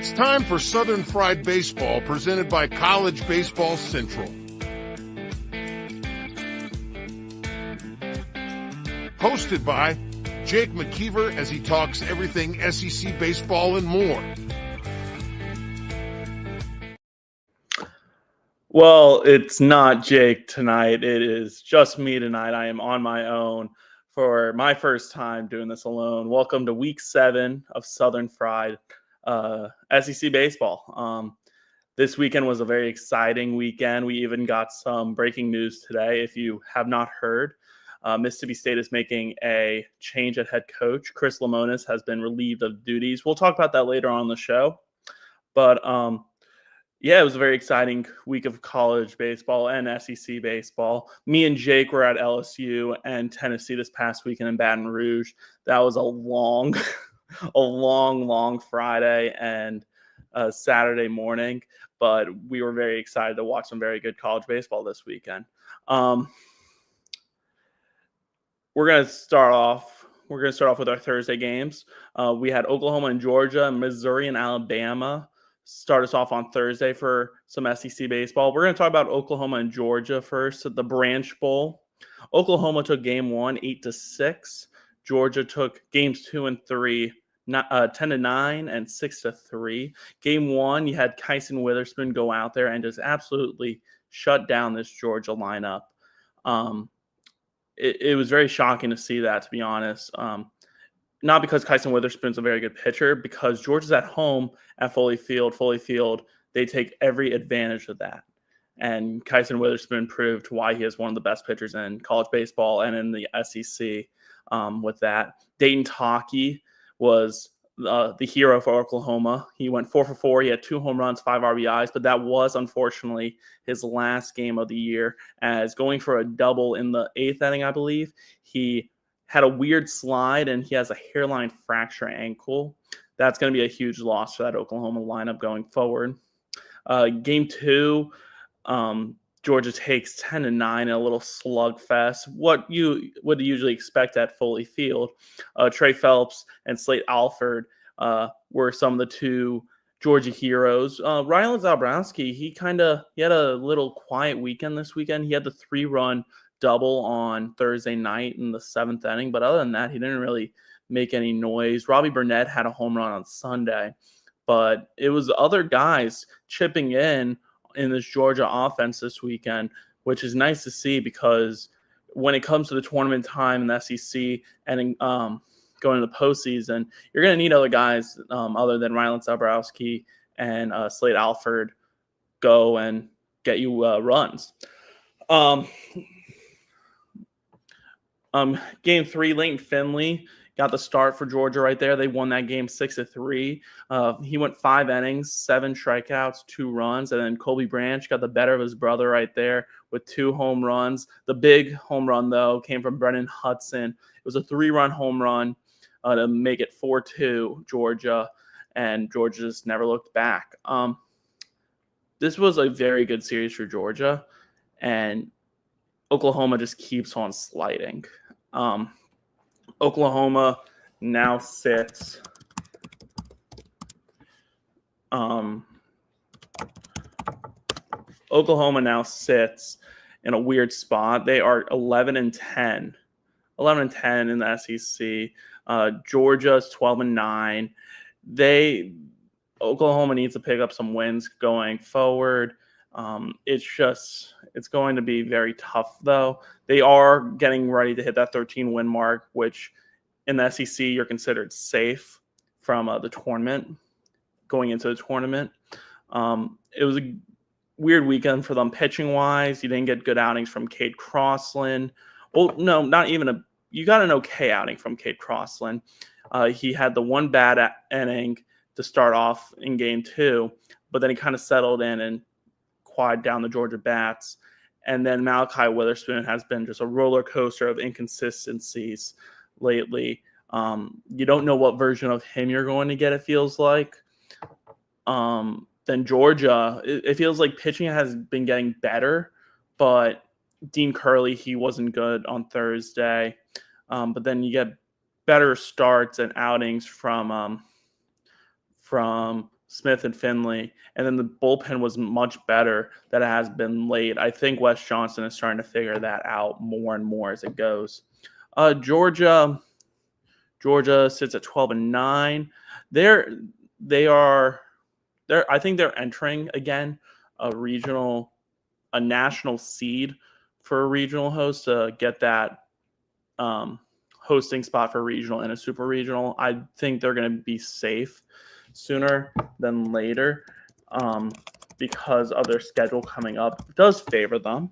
It's time for Southern Fried Baseball, presented by College Baseball Central. Hosted by Jake McKeever as he talks everything SEC baseball and more. Well, it's not Jake tonight. It is just me tonight. I am on my own for my first time doing this alone. Welcome to Week 7 of Southern Fried SEC baseball. This weekend was a very exciting weekend. We even got some breaking news today. If you have not heard, Mississippi State is making a change at head coach. Chris Lemonis has been relieved of duties. We'll talk about that later on the show. But yeah, it was a very exciting week of college baseball and SEC baseball. Me and Jake were at LSU and Tennessee this past weekend in Baton Rouge. That was a long, long Friday and Saturday morning, but we were very excited to watch some very good college baseball this weekend. We're going to start off with our Thursday games. We had Oklahoma and Georgia, Missouri and Alabama start us off on Thursday for some SEC baseball. We're going to talk about Oklahoma and Georgia first at the Branch Bowl. Oklahoma took game 1, 8-6. Georgia took games 2 and 3, 10-9 and 6-3. Game 1, you had Kyson Witherspoon go out there and just absolutely shut down this Georgia lineup. It was very shocking to see that, to be honest. Not because Kyson Witherspoon's a very good pitcher, because Georgia's at home at Foley Field. Foley Field, they take every advantage of that. And Kyson Witherspoon proved why he is one of the best pitchers in college baseball and in the SEC with that. Dayton Taki was the hero for Oklahoma. He went 4 for 4. He had 2 home runs, 5 RBIs, but that was unfortunately his last game of the year, as going for a double in the 8th inning, I believe. He had a weird slide and he has a hairline fracture ankle. That's going to be a huge loss for that Oklahoma lineup going forward. Game 2, Georgia takes 10-9 in a little slugfest. What you would usually expect at Foley Field. Trey Phelps and Slate Alford were some of the two Georgia heroes. Rylan Zabrowski, he had a little quiet weekend this weekend. He had the 3-run double on Thursday night in the 7th inning, but other than that, he didn't really make any noise. Robbie Burnett had a home run on Sunday, but it was other guys chipping in this Georgia offense this weekend, which is nice to see, because when it comes to the tournament time in the SEC and going to the postseason, you're going to need other guys other than Rylan Zabrowski and Slate Alford go and get you runs. Game 3, Leighton Finley got the start for Georgia right there. They won that game 6-3. He went 5 innings, 7 strikeouts, 2 runs, and then Colby Branch got the better of his brother right there with 2 home runs. The big home run, though, came from Brennan Hudson. It was a 3-run home run to make it 4-2 Georgia, and Georgia just never looked back. This was a very good series for Georgia, and Oklahoma just keeps on sliding. Oklahoma now sits in a weird spot. They are 11-10 in the SEC. Georgia's 12-9. Oklahoma needs to pick up some wins going forward. It's going to be very tough, though. They are getting ready to hit that 13-win mark, which in the SEC you're considered safe from the tournament, going into the tournament. It was a weird weekend for them pitching-wise. You didn't get good outings from Cade Crossland. Well, no, not even you got an okay outing from Cade Crossland. He had the one bad inning to start off in game 2, but then he kind of settled in and quieted down the Georgia bats. And then Malachi Witherspoon has been just a roller coaster of inconsistencies lately. You don't know what version of him you're going to get, it feels like. Then Georgia, it feels like pitching has been getting better, but Dean Curley, he wasn't good on Thursday. But then you get better starts and outings from Smith and Finley, and then the bullpen was much better than it has been late. I think Wes Johnson is starting to figure that out more and more as it goes. Georgia sits at 12-9. I think they're entering again a national seed for a regional host to get that hosting spot for regional and a super regional. I think they're going to be safe sooner than later because of their schedule coming up. It does favor them.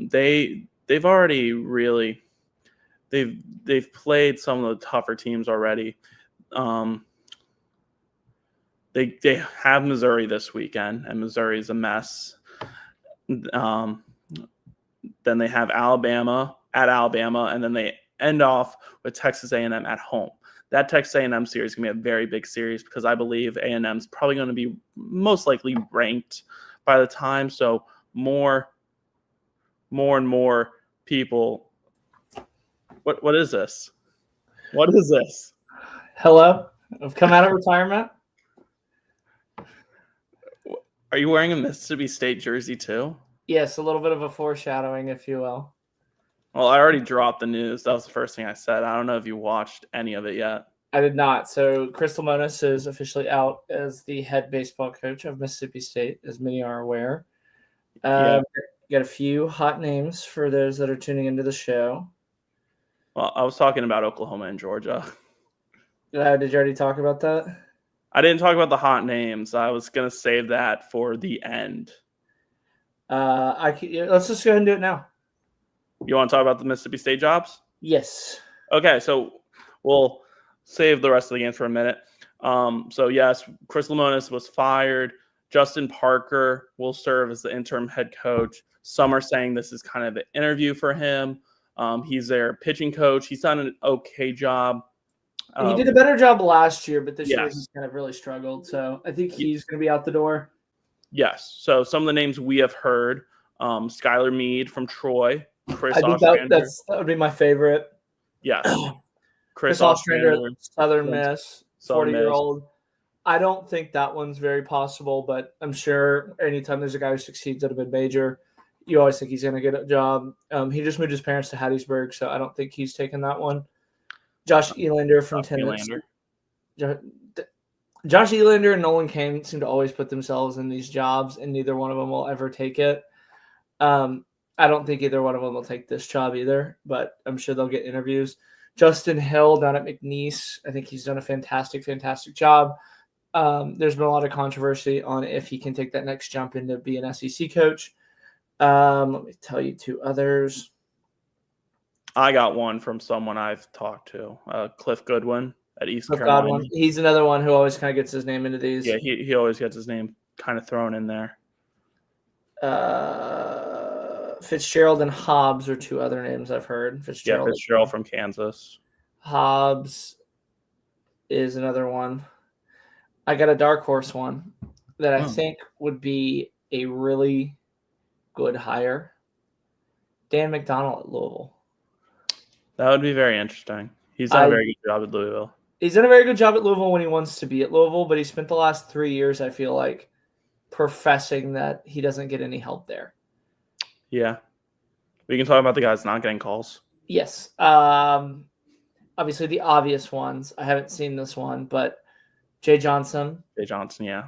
They've already really they've played some of the tougher teams already. They have Missouri this weekend, and Missouri is a mess. Then they have Alabama at Alabama, and then they end off with Texas A&M at home. That Texas A&M series is going to be a very big series because I believe A&M is probably going to be most likely ranked by the time. So more and more people. What is this? What is this? Hello, I've come out of retirement. Are you wearing a Mississippi State jersey too? Yes, a little bit of a foreshadowing, if you will. Well, I already dropped the news. That was the first thing I said. I don't know if you watched any of it yet. I did not. So Crystal Monis is officially out as the head baseball coach of Mississippi State, as many are aware. Got a few hot names for those that are tuning into the show. Well, I was talking about Oklahoma and Georgia. Did you already talk about that? I didn't talk about the hot names. I was going to save that for the end. Let's just go ahead and do it now. You want to talk about the Mississippi State jobs? Yes. Okay, so we'll save the rest of the games for a minute. So, yes, Chris Lemonis was fired. Justin Parker will serve as the interim head coach. Some are saying this is kind of an interview for him. He's their pitching coach. He's done an okay job. He did a better job last year, but this year he's kind of really struggled. So I think he's going to be out the door. Yes. So some of the names we have heard, Skylar Meade from Troy. Chris I think that would be my favorite. Yes. Chris Ostrander, Southern Miss, 40-year-old. I don't think that one's very possible, but I'm sure anytime there's a guy who succeeds at a mid-major, you always think he's going to get a job. He just moved his parents to Hattiesburg, so I don't think he's taken that one. Josh Elander from Tennessee. Josh Elander and Nolan Kane seem to always put themselves in these jobs, and neither one of them will ever take it. I don't think either one of them will take this job either, but I'm sure they'll get interviews. Justin Hill down at McNeese, I think he's done a fantastic job. There's been a lot of controversy on if he can take that next jump into be an SEC coach. Let me tell you two others. I got one from someone I've talked to, Cliff Goodwin at East Carolina. Godwin. He's another one who always kind of gets his name into these. Yeah, he always gets his name kind of thrown in there. Fitzgerald and Hobbs are two other names I've heard. Fitzgerald from Kansas. Hobbs is another one. I got a dark horse one that I think would be a really good hire. Dan McDonnell at Louisville. That would be very interesting. He's done a very good job at Louisville. He's done a very good job at Louisville when he wants to be at Louisville, but he spent the last 3 years, I feel like, professing that he doesn't get any help there. Yeah. We can talk about the guys not getting calls. Yes. Obviously, the obvious ones. I haven't seen this one, but Jay Johnson. Yeah.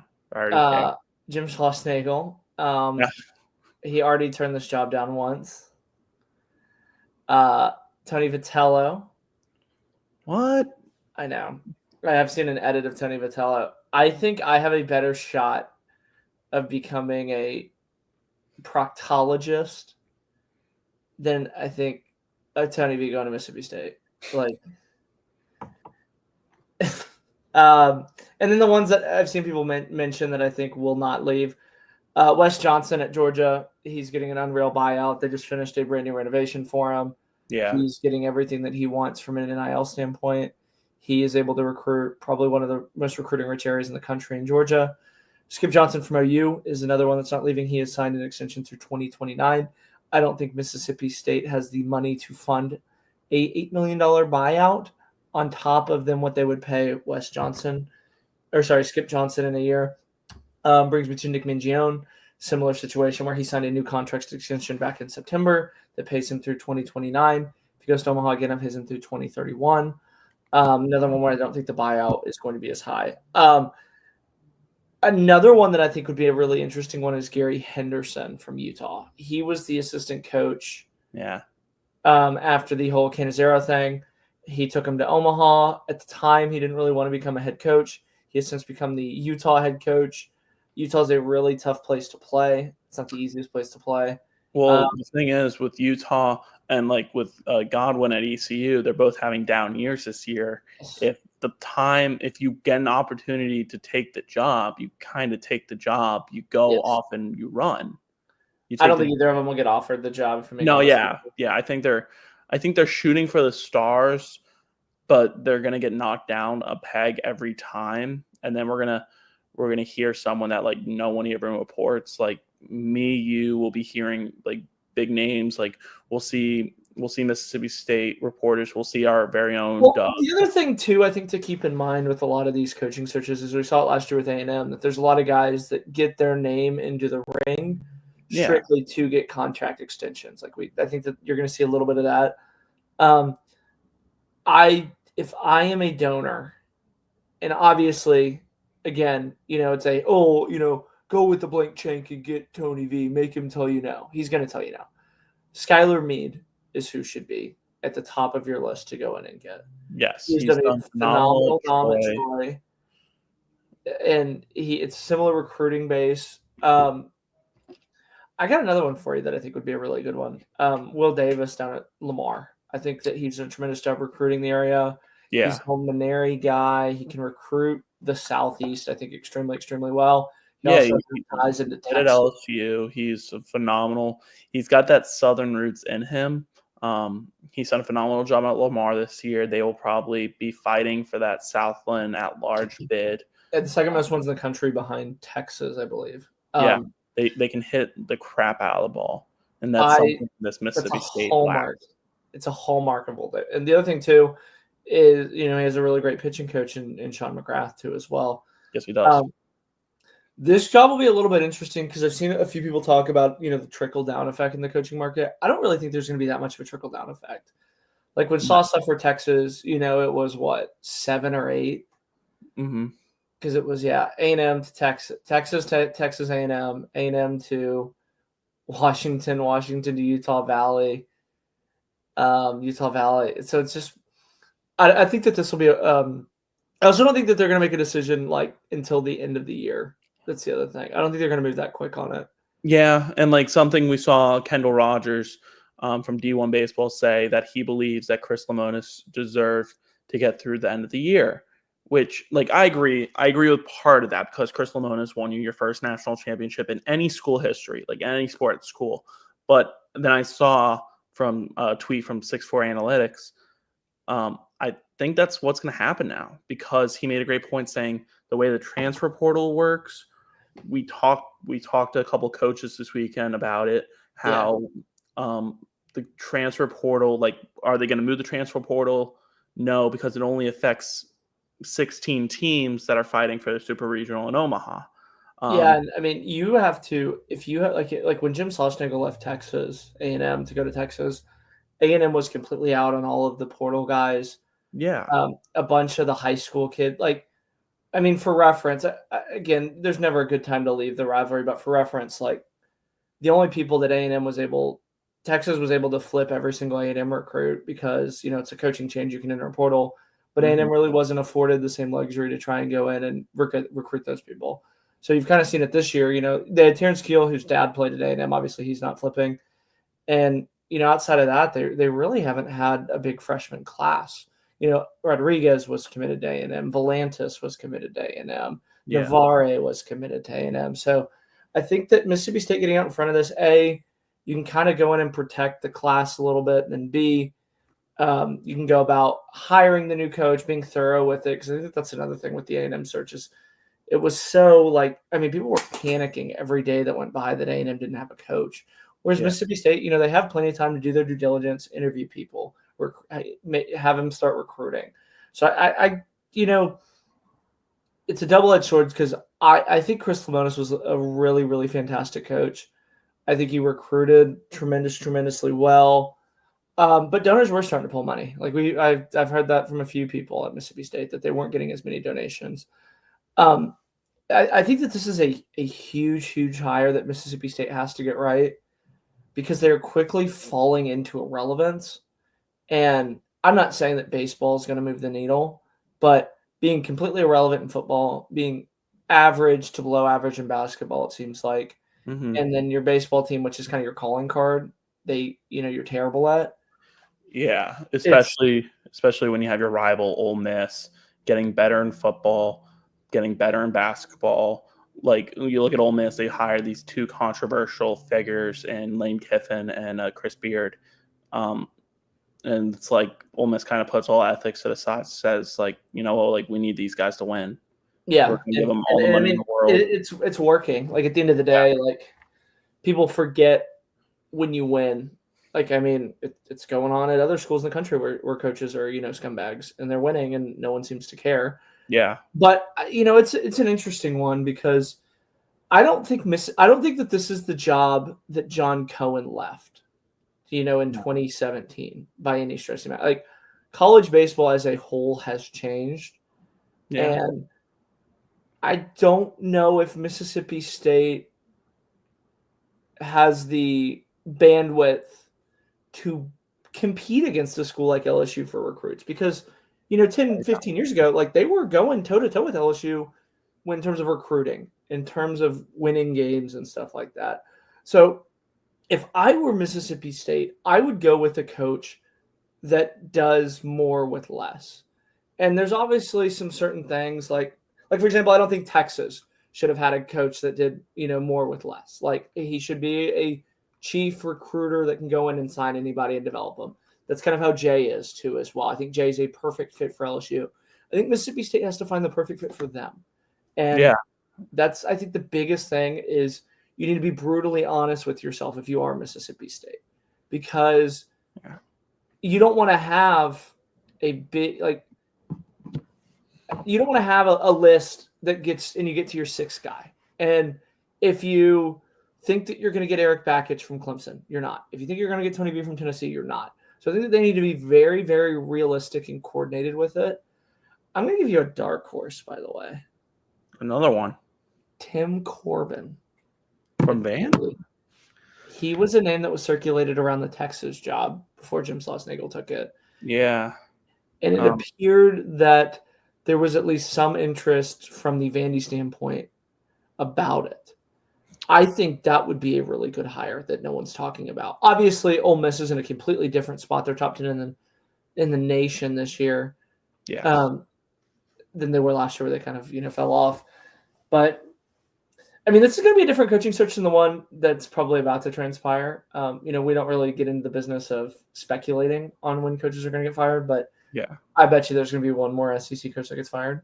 Jim Schlossnagel. He already turned this job down once. Tony Vitello. What? I know. I have seen an edit of Tony Vitello. I think I have a better shot of becoming a proctologist than I think Tony V going to Mississippi State. And then the ones that I've seen people mention that I think will not leave. Wes Johnson at Georgia, he's getting an unreal buyout. They just finished a brand new renovation for him. Yeah. He's getting everything that he wants from an NIL standpoint. He is able to recruit probably one of the most recruiting rich areas in the country in Georgia. Skip Johnson from OU is another one that's not leaving. He has signed an extension through 2029. I don't think Mississippi State has the money to fund a $8 million buyout on top of them what they would pay Wes Johnson. Skip Johnson in a year. Brings me to Nick Mingione. Similar situation where he signed a new contract extension back in September that pays him through 2029. If he goes to Omaha again, it pays him through 2031. Another one where I don't think the buyout is going to be as high. Another one that I think would be a really interesting one is Gary Henderson from Utah. He was the assistant coach. Yeah. After the whole Canizero thing, he took him to Omaha. At the time, he didn't really want to become a head coach. He has since become the Utah head coach. Utah's a really tough place to play. It's not the easiest place to play. Well, the thing is with Utah and like with Godwin at ECU, they're both having down years this year. If you get an opportunity to take the job, you kind of take the job. You go off and you run. I don't think either of them will get offered the job. I think they're shooting for the stars, but they're gonna get knocked down a peg every time, and then we're gonna hear someone that like no one even reports. Like you will be hearing like big names. Like we'll see Mississippi State reporters. We'll see our very own. Doug. The other thing too, I think to keep in mind with a lot of these coaching searches is we saw it last year with A&M that there's a lot of guys that get their name into the ring strictly to get contract extensions. I think that you're going to see a little bit of that. If I am a donor, and obviously, again, it's go with the blank check and get Tony V, make him tell you no. He's going to tell you no. Skylar Meade is who should be at the top of your list to go in and get. Yes, he's done a phenomenal job at Troy, and it's similar recruiting base. I got another one for you that I think would be a really good one. Will Davis down at Lamar. I think that he's done a tremendous job recruiting the area. Yeah. He's a Minary guy. He can recruit the Southeast, I think, extremely, extremely well. He ties into Texas. At LSU. He's phenomenal. He's got that Southern roots in him. He's done a phenomenal job at Lamar this year. They will probably be fighting for that Southland at-large bid. And the second most ones in the country behind Texas, I believe. They can hit the crap out of the ball, and that's something this Mississippi State lacks. It's a hallmark of it. And the other thing too is he has a really great pitching coach in Sean McGrath too as well. Yes, he does. This job will be a little bit interesting because I've seen a few people talk about the trickle down effect in the coaching market. I don't really think there's going to be that much of a trickle down effect. Like when saw stuff for Texas, it was what 7 or 8. Mm-hmm. Because it was A&M to Texas A&M, A&M to Washington to Utah Valley. So it's just, I think that this will be. I also don't think that they're going to make a decision like until the end of the year. That's the other thing. I don't think they're going to move that quick on it. Yeah, and like something we saw Kendall Rogers from D1 Baseball say that he believes that Chris Lemonis deserved to get through the end of the year. Which, like, I agree with part of that because Chris Lemonis won you your first national championship in any school history, like any sports school. But then I saw from a tweet from 6'4 Analytics, I think that's what's going to happen now because he made a great point saying the way the transfer portal works. We talked to a couple coaches this weekend about it, how the transfer portal, like, are they going to move the transfer portal? No, because it only affects 16 teams that are fighting for the super regional in Omaha. And I mean, you have to, if you have like when Jim Schlossnagle left Texas A&M to go to Texas, A&M was completely out on all of the portal guys. Yeah. A bunch of the high school kids, for reference, again, there's never a good time to leave the rivalry, but for reference, like the only people that Texas was able to flip every single A&M recruit because, it's a coaching change. You can enter a portal. But A&M really wasn't afforded the same luxury to try and go in and recruit those people. So you've kind of seen it this year. They had Terrence Keel, whose dad played at A&M. Obviously, he's not flipping. And, outside of that, they really haven't had a big freshman class. Rodriguez was committed to A&M. Volantis was committed to A&M. Yeah. Navarre was committed to A&M. So I think that Mississippi State getting out in front of this, A, you can kind of go in and protect the class a little bit, and then B, you can go about hiring the new coach, being thorough with it, because I think that's another thing with the A&M searches. It was so people were panicking every day that went by that A&M didn't have a coach. Whereas Mississippi State, they have plenty of time to do their due diligence, interview people, have them start recruiting. So it's a double-edged sword because I think Chris Lemonis was a really, really fantastic coach. I think he recruited tremendously well. But donors were starting to pull money. Like I've heard that from a few people at Mississippi State that they weren't getting as many donations. I think that this is a huge hire that Mississippi State has to get right because they're quickly falling into irrelevance. And I'm not saying that baseball is going to move the needle, but being completely irrelevant in football, being average to below average in basketball, it seems like, and then your baseball team, which is kind of your calling card, you're terrible at. Yeah, especially when you have your rival Ole Miss getting better in football, getting better in basketball. Like you look at Ole Miss, they hired these two controversial figures in Lane Kiffin and Chris Beard. And it's like Ole Miss kind of puts all ethics to the side, says like, like we need these guys to win. Yeah, we're gonna give them all the money in the world. It's working. Like at the end of the day, like people forget when you win. Like it's going on at other schools in the country where coaches are scumbags and they're winning and no one seems to care. Yeah, but it's an interesting one because I don't think that this is the job that John Cohen left. In 2017 by any stretch of the like college baseball as a whole has changed. Yeah. And I don't know if Mississippi State has the bandwidth to compete against a school like LSU for recruits because, 10, 15 years ago, like they were going toe to toe with LSU in terms of recruiting, in terms of winning games and stuff like that. So if I were Mississippi State, I would go with a coach that does more with less. And there's obviously some certain things like for example, I don't think Texas should have had a coach that did, more with less. Like he should be a chief recruiter that can go in and sign anybody and develop them. That's kind of how Jay is too as well. I think Jay's a perfect fit for LSU. I think Mississippi State has to find the perfect fit for them. And that's, I think the biggest thing is you need to be brutally honest with yourself if you are Mississippi State, because you don't want to have a big, you don't want to have a list that you get to your sixth guy. And if you think that you're going to get Eric Bakich from Clemson, you're not. If you think you're going to get Tony B from Tennessee, you're not. So I think that they need to be very, very realistic and coordinated with it. I'm going to give you a dark horse, by the way. Another one. Tim Corbin. From Van? He was a name that was circulated around the Texas job before Jim Schlossnagle took it. Yeah. And it appeared that there was at least some interest from the Vandy standpoint about it. I think that would be a really good hire that no one's talking about. Obviously, Ole Miss is in a completely different spot. They're top 10 in the nation this year. Yeah. Than they were last year where they kind of, fell off. But this is going to be a different coaching search than the one that's probably about to transpire. We don't really get into the business of speculating on when coaches are going to get fired, but yeah, I bet you there's going to be one more SEC coach that gets fired.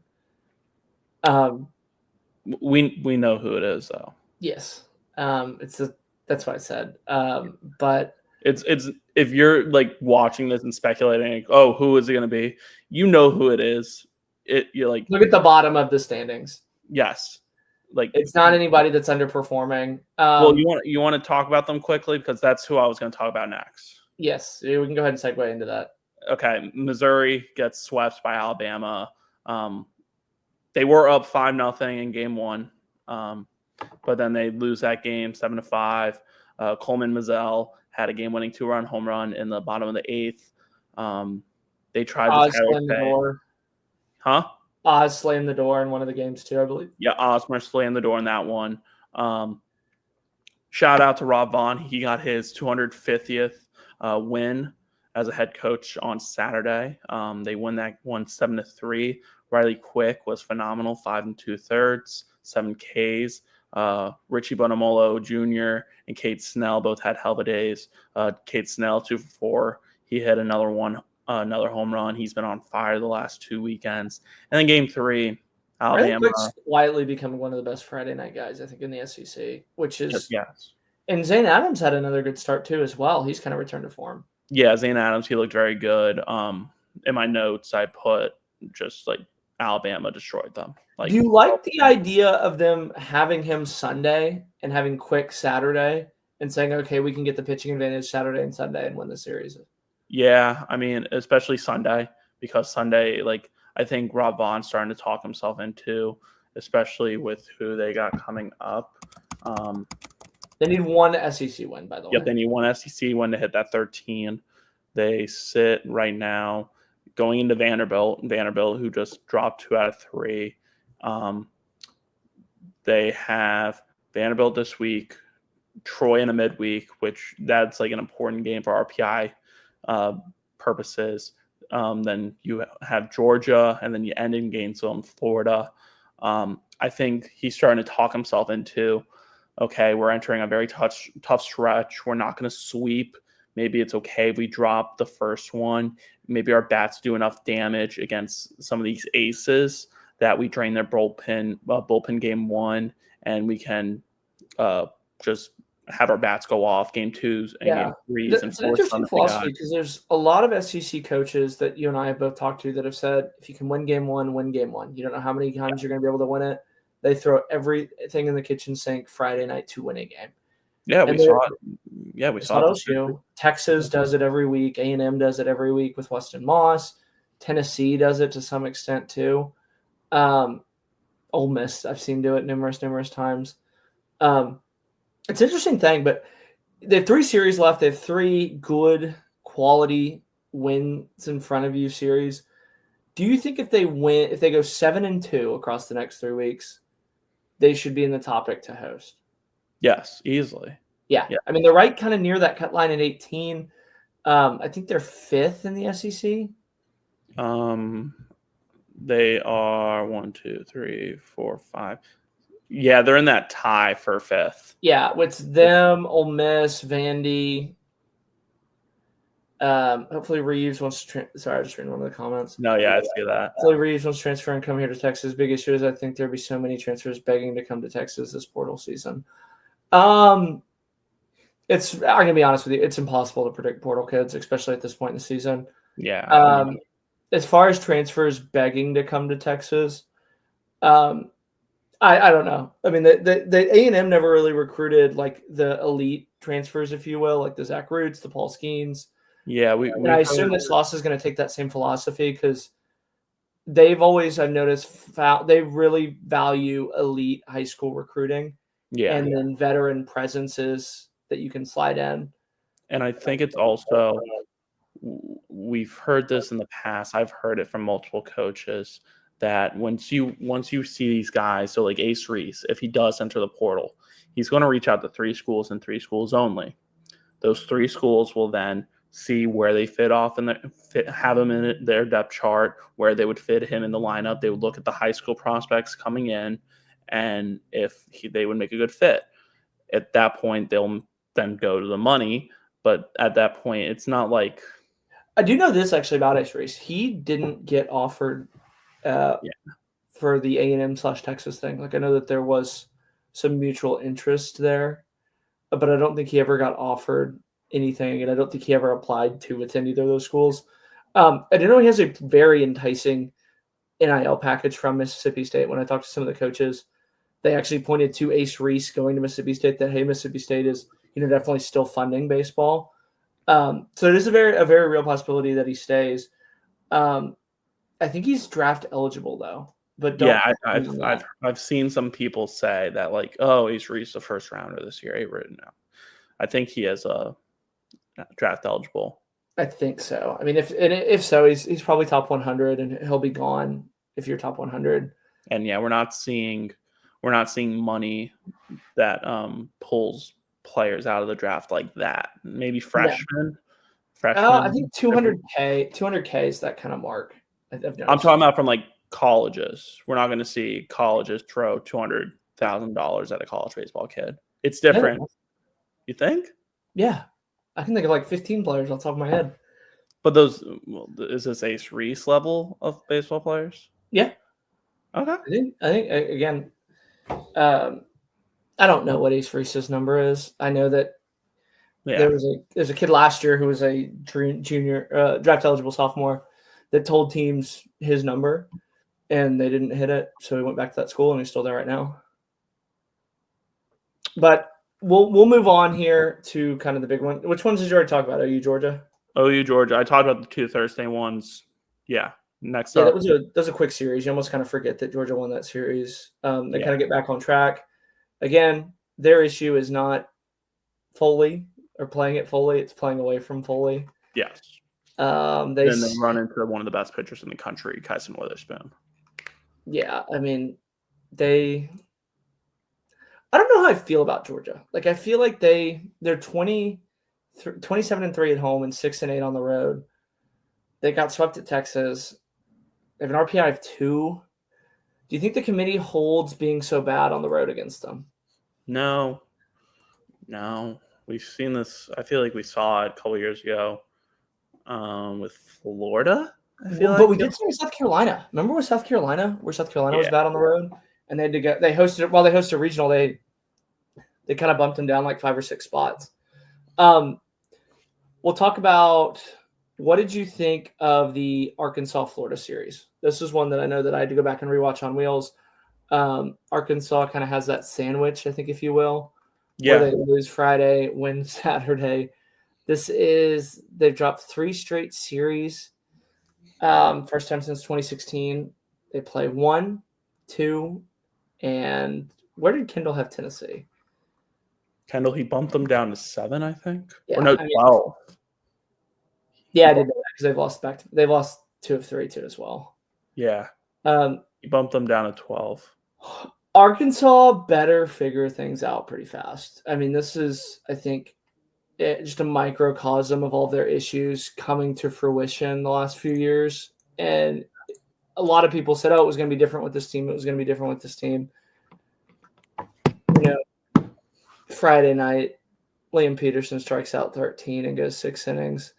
We know who it is, though. Yes, that's what I said. But it's if you're like watching this and speculating, like, oh, who is it going to be? You know who it is. You're like, look at the bottom of the standings. Yes, like it's not anybody that's underperforming. Well, you want to talk about them quickly because that's who I was going to talk about next. Yes, we can go ahead and segue into that. Okay, Missouri gets swept by Alabama. They were up 5-0 in game one, but then they lose that game 7-5. Coleman Mizell had a game-winning 2-run home run in the bottom of the eighth. They tried to slam the door. Huh? Oz slammed the door in one of the games too, I believe. Yeah, Osmer slammed the door in that one. Shout out to Rob Vaughn. He got his 250th win as a head coach on Saturday. They won that one 7-3. Riley Quick was phenomenal, 5 2/3, 7 Ks. Richie Bonamolo Jr. and Cade Snell both had hell of a days. Cade Snell 2 for 4. He hit another home run. He's been on fire the last 2 weekends. And then game 3, Alabama. Riley Quick's quietly becoming one of the best Friday night guys, I think, in the SEC, which is yes. And Zane Adams had another good start too as well. He's kind of returned to form. Yeah, Zane Adams, he looked very good. In my notes, I put just like Alabama destroyed them. Like, do you like the idea of them having him Sunday and having Quick Saturday and saying, okay, we can get the pitching advantage Saturday and Sunday and win the series? Yeah, I mean, especially Sunday, because Sunday, like, I think Rob Vaughn's starting to talk himself into, especially with who they got coming up. They need one SEC win, by the way. Yep, they need one SEC win to hit that 13. They sit right now going into Vanderbilt, who just dropped 2 out of 3. They have Vanderbilt this week, Troy in a midweek, which that's like an important game for RPI purposes. Then you have Georgia, and then you end in Gainesville in Florida. I think he's starting to talk himself into, okay, we're entering a very tough stretch. We're not going to sweep. Maybe it's okay if we drop the first one. Maybe our bats do enough damage against some of these aces that we drain their bullpen game 1, and we can just have our bats go off game 2s and game 3s. It's an interesting philosophy because there's a lot of SEC coaches that you and I have both talked to that have said, if you can win game 1, win game 1. You don't know how many times you're going to be able to win it. They throw everything in the kitchen sink Friday night to win a game. Yeah, we saw it. Yeah, we saw it. LSU. Texas does it every week. A&M does it every week with Weston Moss. Tennessee does it to some extent too. Ole Miss, I've seen do it numerous times. It's an interesting thing, but they have 3 series left. They have 3 good quality wins in front of you series. Do you think if they go 7-2 across the next 3 weeks, they should be in the top pick to host? Yes, easily. Yeah. I mean, they're right kind of near that cut line at 18. I think they're 5th in the SEC. They are 1, 2, 3, 4, 5. Yeah, they're in that tie for 5th. Yeah, it's them, Ole Miss, Vandy. Hopefully Reeves wants to sorry, I just read one of the comments. No, yeah, I see that. Hopefully Reeves wants to transfer and come here to Texas. Big issue is I think there'll be so many transfers begging to come to Texas this portal season. It's I'm gonna be honest with you, it's impossible to predict portal kids, especially at this point in the season. Yeah. As far as transfers begging to come to Texas, I don't know. I mean, the A&M never really recruited like the elite transfers, if you will, like the Zach Roots, the Paul Skeens. Yeah, I assume that Sauce is going to take that same philosophy because they've always, I've noticed, they really value elite high school recruiting. Yeah. And then veteran presences that you can slide in. And I think it's also, we've heard this in the past. I've heard it from multiple coaches that once you see these guys, so like Ace Reese, if he does enter the portal, he's going to reach out to 3 schools and 3 schools only. Those 3 schools will then see where they fit off and have him in their depth chart, where they would fit him in the lineup. They would look at the high school prospects coming in, and if they would make a good fit. At that point, they'll then go to the money. But at that point, it's not like... I do know this actually about Ace Reese. He didn't get offered for the A&M/Texas thing. Like, I know that there was some mutual interest there, but I don't think he ever got offered anything, and I don't think he ever applied to attend either of those schools. I do know he has a very enticing NIL package from Mississippi State. When I talked to some of the coaches, they actually pointed to Ace Reese going to Mississippi State, that, hey, Mississippi State is, definitely still funding baseball. So it is a very real possibility that he stays. I think he's draft eligible though. But I've seen some people say that, like, oh, Ace Reese the first rounder this year. Written out. I think he is a draft eligible. I think so. I mean, if so, he's probably top 100, and he'll be gone if you're top 100. And yeah, we're not seeing money that pulls players out of the draft like that. Maybe freshmen. I think 200K is that kind of mark. I'm talking about from like colleges. We're not going to see colleges throw $200,000 at a college baseball kid. It's different. Yeah. You think? Yeah. I can think of like 15 players off the top of my head. But is this Ace Reese level of baseball players? Yeah. Okay. I think again, I don't know what Ace Reese's number is. I know that there's a kid last year who was a junior draft eligible sophomore that told teams his number, and they didn't hit it, so he went back to that school, and he's still there right now. But we'll move on here to kind of the big one. Which ones did you already talk about? OU Georgia? OU Georgia. I talked about the 2 Thursday ones. Yeah. Next up. That was a quick series. You almost kind of forget that Georgia won that series. They kind of get back on track. Again, their issue is not Foley or playing at Foley. It's playing away from Foley. Yes. They run into one of the best pitchers in the country, Kyson Witherspoon. Yeah, I mean, I don't know how I feel about Georgia. Like, I feel like they're 27-3 at home and 6-8 on the road. They got swept at Texas. They have an RPI of 2. Do you think the committee holds being so bad on the road against them? No. We've seen this. I feel like we saw it a couple years ago with Florida. But we did see South Carolina. Remember with South Carolina, where South Carolina was bad on the road, and they had to get. They hosted a regional. They kind of bumped them down like 5 or 6 spots. We'll talk about what did you think of the Arkansas-Florida series. This is one that I know that I had to go back and rewatch on Wheels. Arkansas kind of has that sandwich, I think, if you will, where they lose Friday, win Saturday. They've dropped 3 straight series. First time since 2016. They play 1, 2, and where did Kendall have Tennessee? Kendall, he bumped them down to 7, I think. Yeah, or no, 12. Yeah, I did that because they've lost 2 of 3 too as well. Yeah. He bumped them down to 12. Arkansas better figure things out pretty fast. I mean, this is, I think, just a microcosm of all their issues coming to fruition the last few years. And a lot of people said, it was going to be different with this team. It was going to be different with this team. Friday night, Liam Peterson strikes out 13 and goes 6 innings.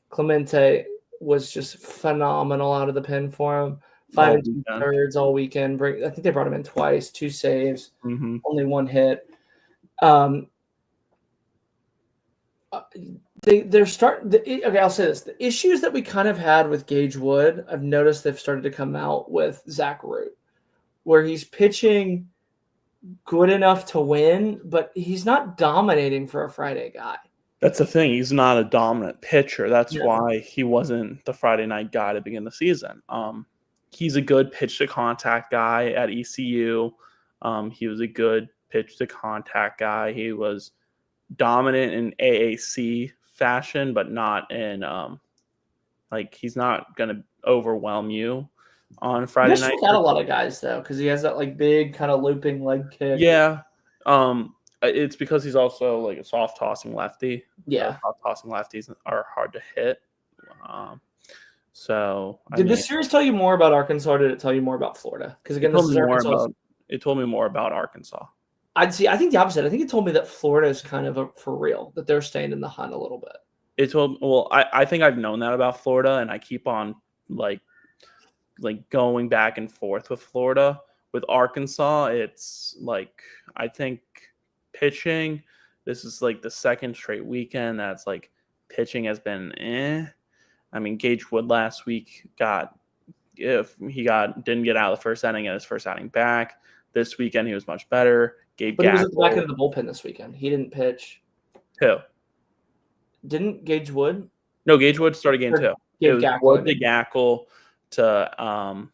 Clemente was just phenomenal out of the pen for him. 5 2/3 all weekend. I think they brought him in twice, 2 saves, only 1 hit. I'll say this. The issues that we kind of had with Gage Wood, I've noticed they've started to come out with Zach Root, where he's pitching good enough to win, but he's not dominating for a Friday guy. That's the thing. He's not a dominant pitcher. That's why he wasn't the Friday night guy to begin the season. He's a good pitch to contact guy at ECU. He was a good pitch to contact guy. He was dominant in AAC fashion, but not in he's not going to overwhelm you on Friday night. He's got a lot of guys though, because he has that big kind of looping leg kick. Yeah. It's because he's also like a soft tossing lefty. Yeah. Soft tossing lefties are hard to hit. Did this series tell you more about Arkansas, or did it tell you more about Florida? Because again, it told me more about Arkansas. I think the opposite. I think it told me that Florida is kind of for real, that they're staying in the hunt a little bit. I think I've known that about Florida, and I keep on like going back and forth with Florida. With Arkansas, it's like I think pitching. This is like the second straight weekend that's like pitching has been I mean, Gage Wood last week didn't get out of the first inning, and his first outing back. This weekend he was much better. But he was at the back end of the bullpen this weekend. He didn't pitch. Who? Didn't Gage Wood? No, Gage Wood started game 2. It was Wood to Gackle to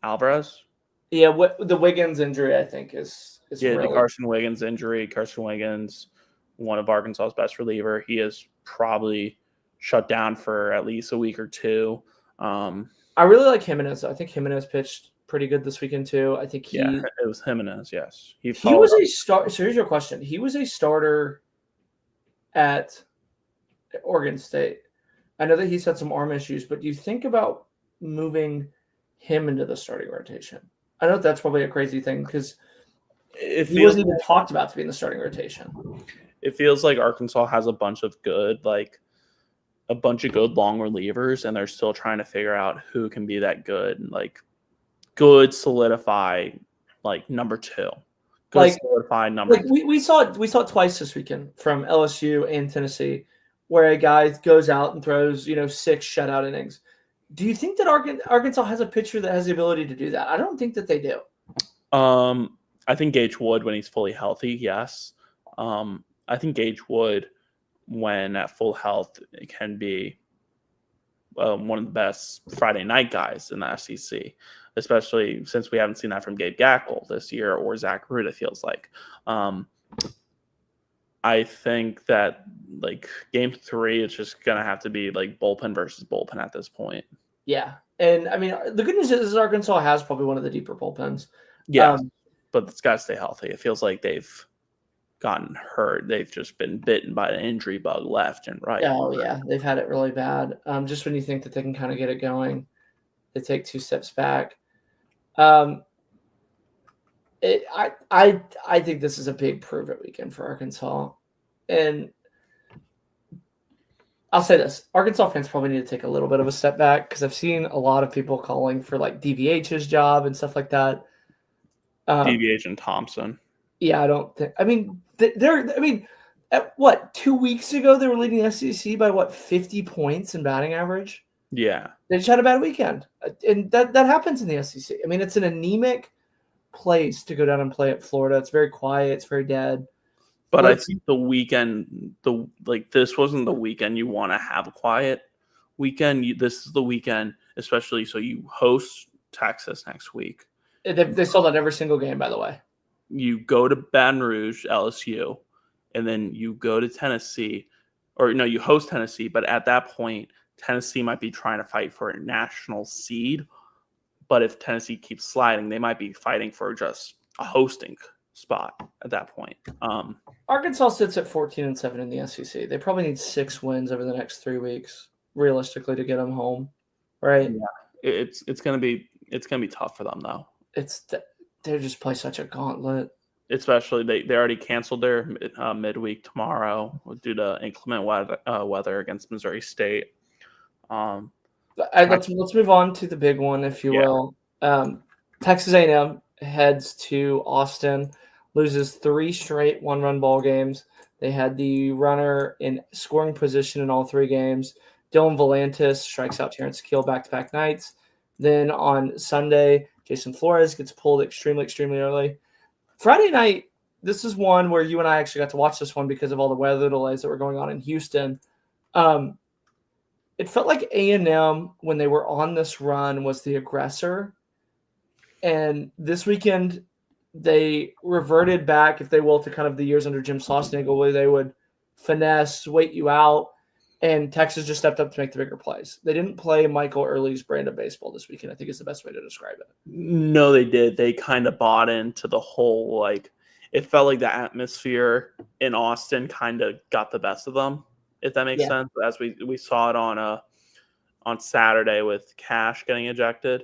Alvarez. Yeah, the Wiggins injury I think is the Carson Wiggins injury. Carson Wiggins, one of Arkansas's best reliever. He is probably shut down for at least a week or 2. I really like Jimenez. I think Jimenez pitched pretty good this weekend too. I think it was Jimenez. Yes, he was a start. So here's your question: he was a starter at Oregon State. I know that he's had some arm issues, but do you think about moving him into the starting rotation? I know that's probably a crazy thing because he wasn't even talked about to be in the starting rotation. It feels like Arkansas has a bunch of good long relievers, and they're still trying to figure out who can be that good solidify number 2. Solidify number 2. We saw it twice this weekend from LSU and Tennessee, where a guy goes out and throws 6 shutout innings. Do you think that Arkansas has a pitcher that has the ability to do that? I don't think that they do. I think Gage would when he's fully healthy. Yes. I think Gage would when at full health can be one of the best Friday night guys in the SEC, especially since we haven't seen that from Gabe Gackel this year or Zach Root, it feels like. I think that like game 3, it's just going to have to be like bullpen versus bullpen at this point. Yeah. And I mean, the good news is Arkansas has probably one of the deeper bullpens. Yeah. But it's got to stay healthy. It feels like they've gotten hurt. They've just been bitten by an injury bug left and right. Oh, yeah. They've had it really bad. Just when you think that they can kind of get it going, they take 2 steps back. I think this is a big prove-it weekend for Arkansas. And I'll say this. Arkansas fans probably need to take a little bit of a step back because I've seen a lot of people calling for like DVH's job and stuff like that. DVH and Thompson. Yeah, I don't think – I mean, at what, 2 weeks ago they were leading the SEC by 50 points in batting average? Yeah. They just had a bad weekend. And that happens in the SEC. I mean, it's an anemic place to go down and play at Florida. It's very quiet. It's very dead. But I think the weekend, this wasn't the weekend you want to have a quiet weekend. This is the weekend, especially so you host Texas next week. They sold out every single game, by the way. You go to Baton Rouge, LSU, and then you go to Tennessee. Or, no, you host Tennessee, but at that point, Tennessee might be trying to fight for a national seed. But if Tennessee keeps sliding, they might be fighting for just a hosting spot at that point. Arkansas sits at 14-7 in the SEC. They probably need 6 wins over the next 3 weeks, realistically, to get them home, right? Yeah, it's gonna be tough for them though. They just play such a gauntlet. Especially they already canceled their midweek tomorrow due to inclement weather against Missouri State. Let's move on to the big one, if you will. Texas A&M heads to Austin, loses 3 straight 1-run ball games. They had the runner in scoring position in all 3 games. Dylan Volantis strikes out Terrence Keel back-to-back nights. Then on Sunday, Jason Flores gets pulled extremely, extremely early. Friday night, this is one where you and I actually got to watch this one because of all the weather delays that were going on in Houston. It felt like A&M, when they were on this run, was the aggressor. And this weekend, they reverted back, if they will, to kind of the years under Jim Schlossnagle, where they would finesse, wait you out, and Texas just stepped up to make the bigger plays. They didn't play Michael Early's brand of baseball this weekend, I think is the best way to describe it. No, they did. They kind of bought into the whole, it felt like the atmosphere in Austin kind of got the best of them, if that makes sense. As we saw it on Saturday with Cash getting ejected.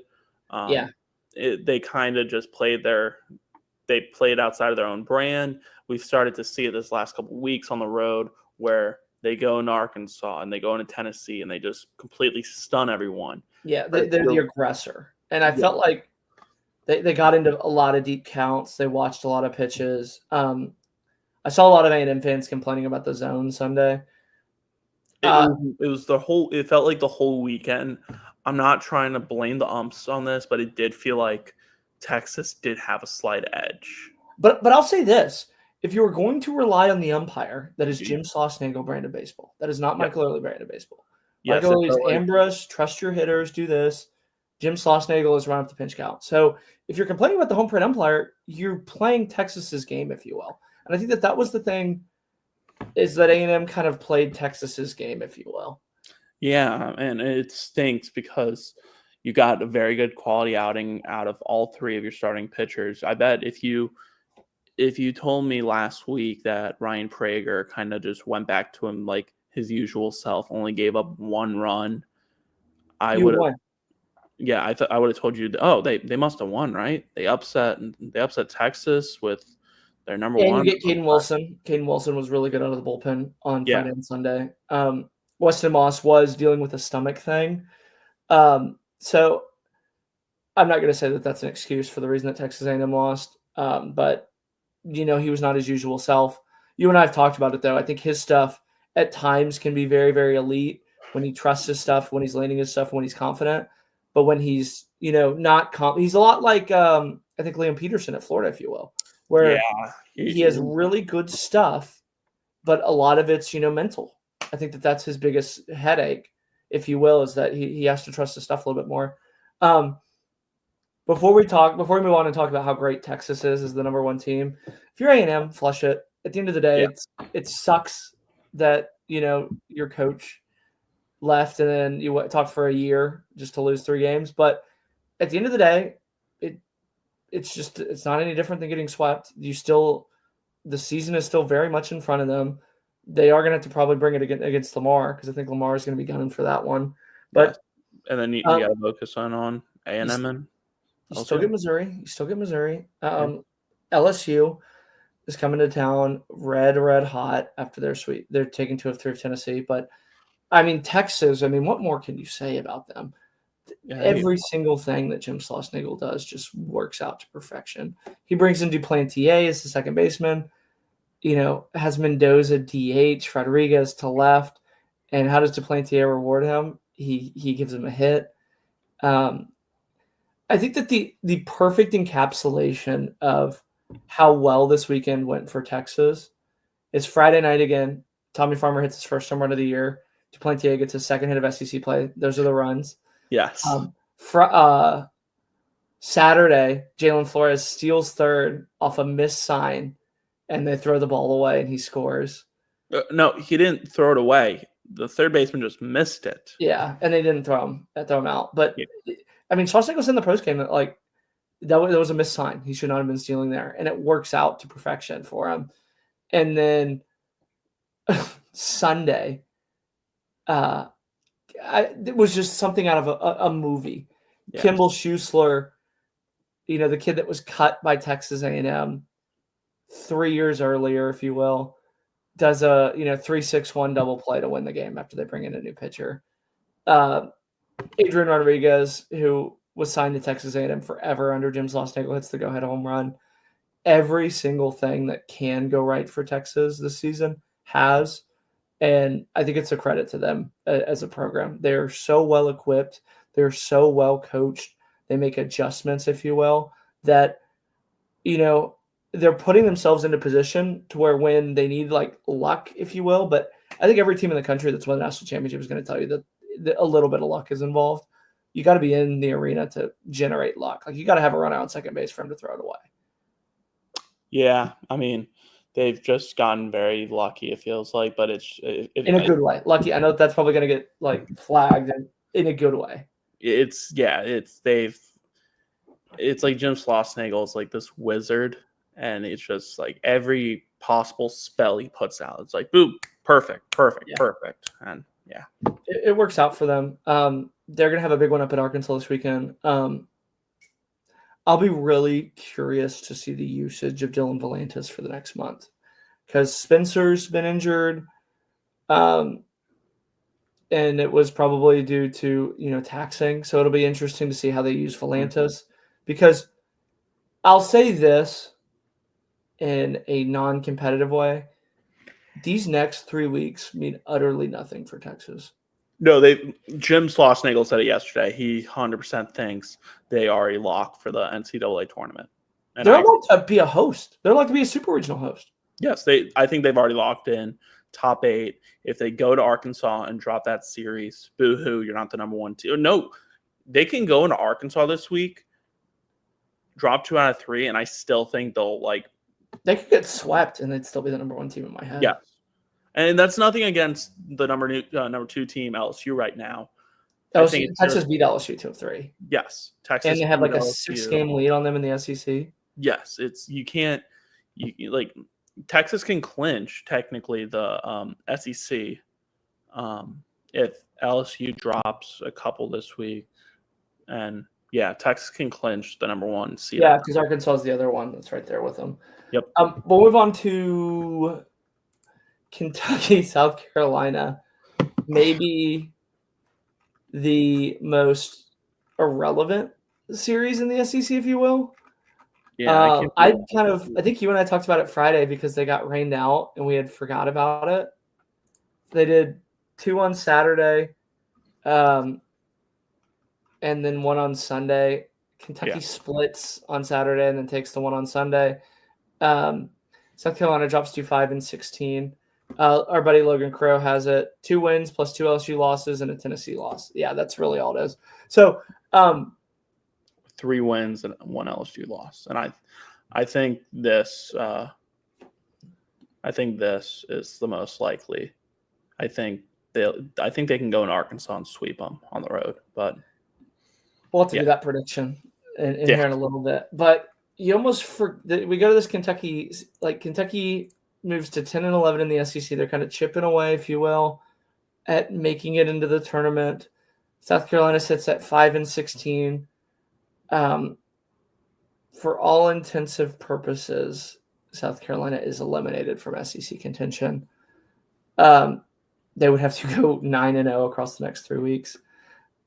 They kind of just played outside of their own brand. We've started to see it this last couple of weeks on the road where they go into Arkansas and they go into Tennessee and they just completely stun everyone. Yeah, they're the aggressor. And I felt like they got into a lot of deep counts. They watched a lot of pitches. I saw a lot of A&M fans complaining about the zone Sunday. It felt like the whole weekend. I'm not trying to blame the umps on this, but it did feel like Texas did have a slight edge. But I'll say this. If you were going to rely on the umpire, that is Jim Schlossnagle brand of baseball. That is not Michael Early brand of baseball. Yes, Michael Early is ambush, trust your hitters, do this. Jim Schlossnagle is run up the pinch count. So if you're complaining about the home plate umpire, you're playing Texas's game, if you will. And I think that was the thing, is that A&M kind of played Texas's game, if you will. Yeah, and it stinks because you got a very good quality outing out of all 3 of your starting pitchers. I bet if you told me last week that Ryan Prager kind of just went back to him like his usual self, only gave up 1 run, I would have. Yeah, I would have told you. They must have won, right? They upset Texas with their number 1. And you get Caden Wilson. Caden Wilson was really good out of the bullpen on Friday and Sunday. Weston Moss was dealing with a stomach thing. So I'm not going to say that that's an excuse for the reason that Texas A&M lost. But, he was not his usual self. You and I have talked about it, though. I think his stuff at times can be very, very elite when he trusts his stuff, when he's landing his stuff, when he's confident. But when he's, not he's a lot like I think Liam Peterson at Florida, if you will, where he has really good stuff, but a lot of it's, mental. I think that's his biggest headache, if you will, is that he has to trust his stuff a little bit more. Before we move on and talk about how great Texas is the number one team, if you're A&M, flush it. At the end of the day, it sucks that, your coach left and then you talked for a year just to lose 3 games. But at the end of the day, it's not any different than getting swept. The season is still very much in front of them. They are going to have to probably bring it against Lamar because I think Lamar is going to be gunning for that one. But and then you got to focus on A&M and you still get Missouri. LSU is coming to town red hot after their sweep. They're taking 2 of 3 of Tennessee. But, Texas, what more can you say about them? Yeah, every single thing that Jim Schlossnagle does just works out to perfection. He brings in Duplantier as the second baseman. Has Mendoza DH, Rodriguez to left. And how does Duplantier reward him? He gives him a hit. I think that the perfect encapsulation of how well this weekend went for Texas is Friday night again. Tommy Farmer hits his first home run of the year. Duplantier gets his second hit of SEC play. Those are the runs. Yes. Saturday, Jalen Flores steals third off a missed sign, and they throw the ball away, and he scores. No, he didn't throw it away. The third baseman just missed it. Yeah, and they didn't throw him out. But Schlossnagle said in the postgame that that was a missed sign. He should not have been stealing there, and it works out to perfection for him. And then Sunday, it was just something out of a movie. Yeah. Kimball Schuessler, the kid that was cut by Texas A&M 3 years earlier, if you will, does a 3-6-1 double play to win the game after they bring in a new pitcher. Adrian Rodriguez, who was signed to Texas A&M forever under Jim Schlossnagle, hits the go-ahead home run. Every single thing that can go right for Texas this season has. And I think it's a credit to them as a program. They're so well equipped. They're so well coached. They make adjustments, if you will, that, they're putting themselves into position to where when they need luck, if you will. But I think every team in the country that's won the national championship is going to tell you that a little bit of luck is involved. You got to be in the arena to generate luck. You got to have a run out on second base for him to throw it away. Yeah. They've just gotten very lucky, it feels like, but it's in a good way. Lucky. I know that's probably going to get flagged in a good way. It's like Jim Schlossnagle is like this wizard, and it's just like every possible spell he puts out. It's like, boom, perfect. And yeah, it works out for them. They're going to have a big one up in Arkansas this weekend. I'll be really curious to see the usage of Dylan Volantis for the next month because Spencer's been injured. And it was probably due to, taxing. So it'll be interesting to see how they use Volantis because I'll say this in a non-competitive way. These next 3 weeks mean utterly nothing for Texas. No, Jim Schlossnagle said it yesterday. He 100% thinks they are a lock for the NCAA tournament. And they're allowed to be a host. They're allowed to be a super regional host. Yes, I think they've already locked in top 8. If they go to Arkansas and drop that series, boo-hoo, you're not the number 1 team. No, they can go into Arkansas this week, drop 2 out of 3, and I still think they'll they could get swept and they'd still be the number 1 team in my head. Yes. And that's nothing against the number 2 team, LSU, right now. Texas beat LSU 2 of 3. Yes. Texas. And they have a 6-game lead on them in the SEC. Yes. Texas can clinch technically the SEC if LSU drops a couple this week. And yeah, Texas can clinch the number 1 seed. Yeah, because Arkansas is the other one that's right there with them. Yep. We'll move on to Kentucky, South Carolina, maybe the most irrelevant series in the SEC, if you will. Yeah, I think you and I talked about it Friday because they got rained out and we had forgot about it. They did 2 on Saturday, and then one on Sunday. Kentucky splits on Saturday and then takes the one on Sunday. South Carolina drops to 5-16. Our buddy Logan Crow has it 2 wins plus 2 LSU losses and a Tennessee loss. Yeah, that's really all it is. So 3 wins and 1 LSU loss, and I think this is the most likely. I think they can go in Arkansas and sweep them on the road, but we'll have to do that prediction in here in a little bit. But you almost we go to this Kentucky, like Kentucky moves to 10-11 in the SEC. They're kind of chipping away, if you will, at making it into the tournament. South Carolina sits at 5-16. For all intensive purposes, South Carolina is eliminated from SEC contention. They would have to go 9-0 across the next 3 weeks.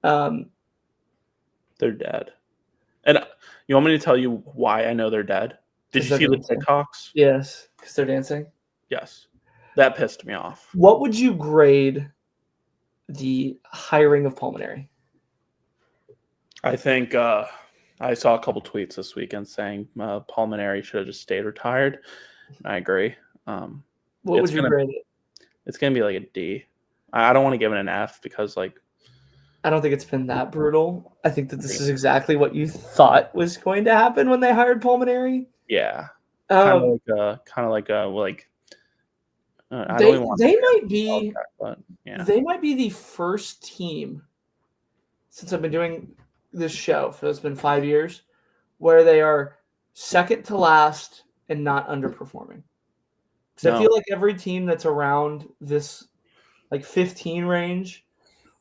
They're dead. And you want me to tell you why I know they're dead? Did you see the TikToks? Yes, because they're dancing. Yes. That pissed me off. What would you grade the hiring of Pulmonary? I think I saw a couple tweets this weekend saying Pulmonary should have just stayed retired. I agree. What would you grade it? It's going to be like a D. I don't want to give it an F because, like, I don't think it's been that brutal. I think that this is exactly what you thought was going to happen when they hired Pulmonary. Yeah. I don't really want they might be the first team since I've been doing this show, so it's been 5 years, where they are second to last and not underperforming. Because I feel like every team that's around this like 15 range,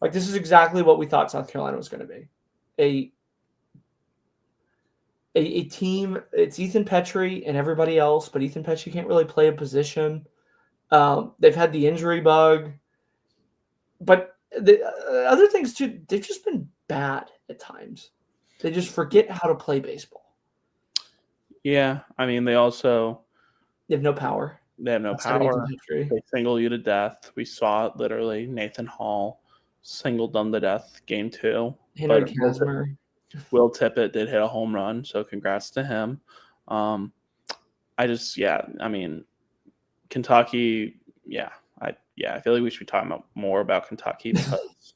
like this is exactly what we thought South Carolina was going to be. A team, it's Ethan Petrie and everybody else, but Ethan Petrie can't really play a position. They've had the injury bug. But the other things too, they've just been bad at times. They just forget how to play baseball. Yeah, I mean, they have no power. They have no power. They single you to death. We saw it literally. Nathan Hall singled them to death game 2. Henry Kasmer. Will Tippett did hit a home run, so congrats to him. I mean, Kentucky, I feel like we should be talking more about Kentucky because,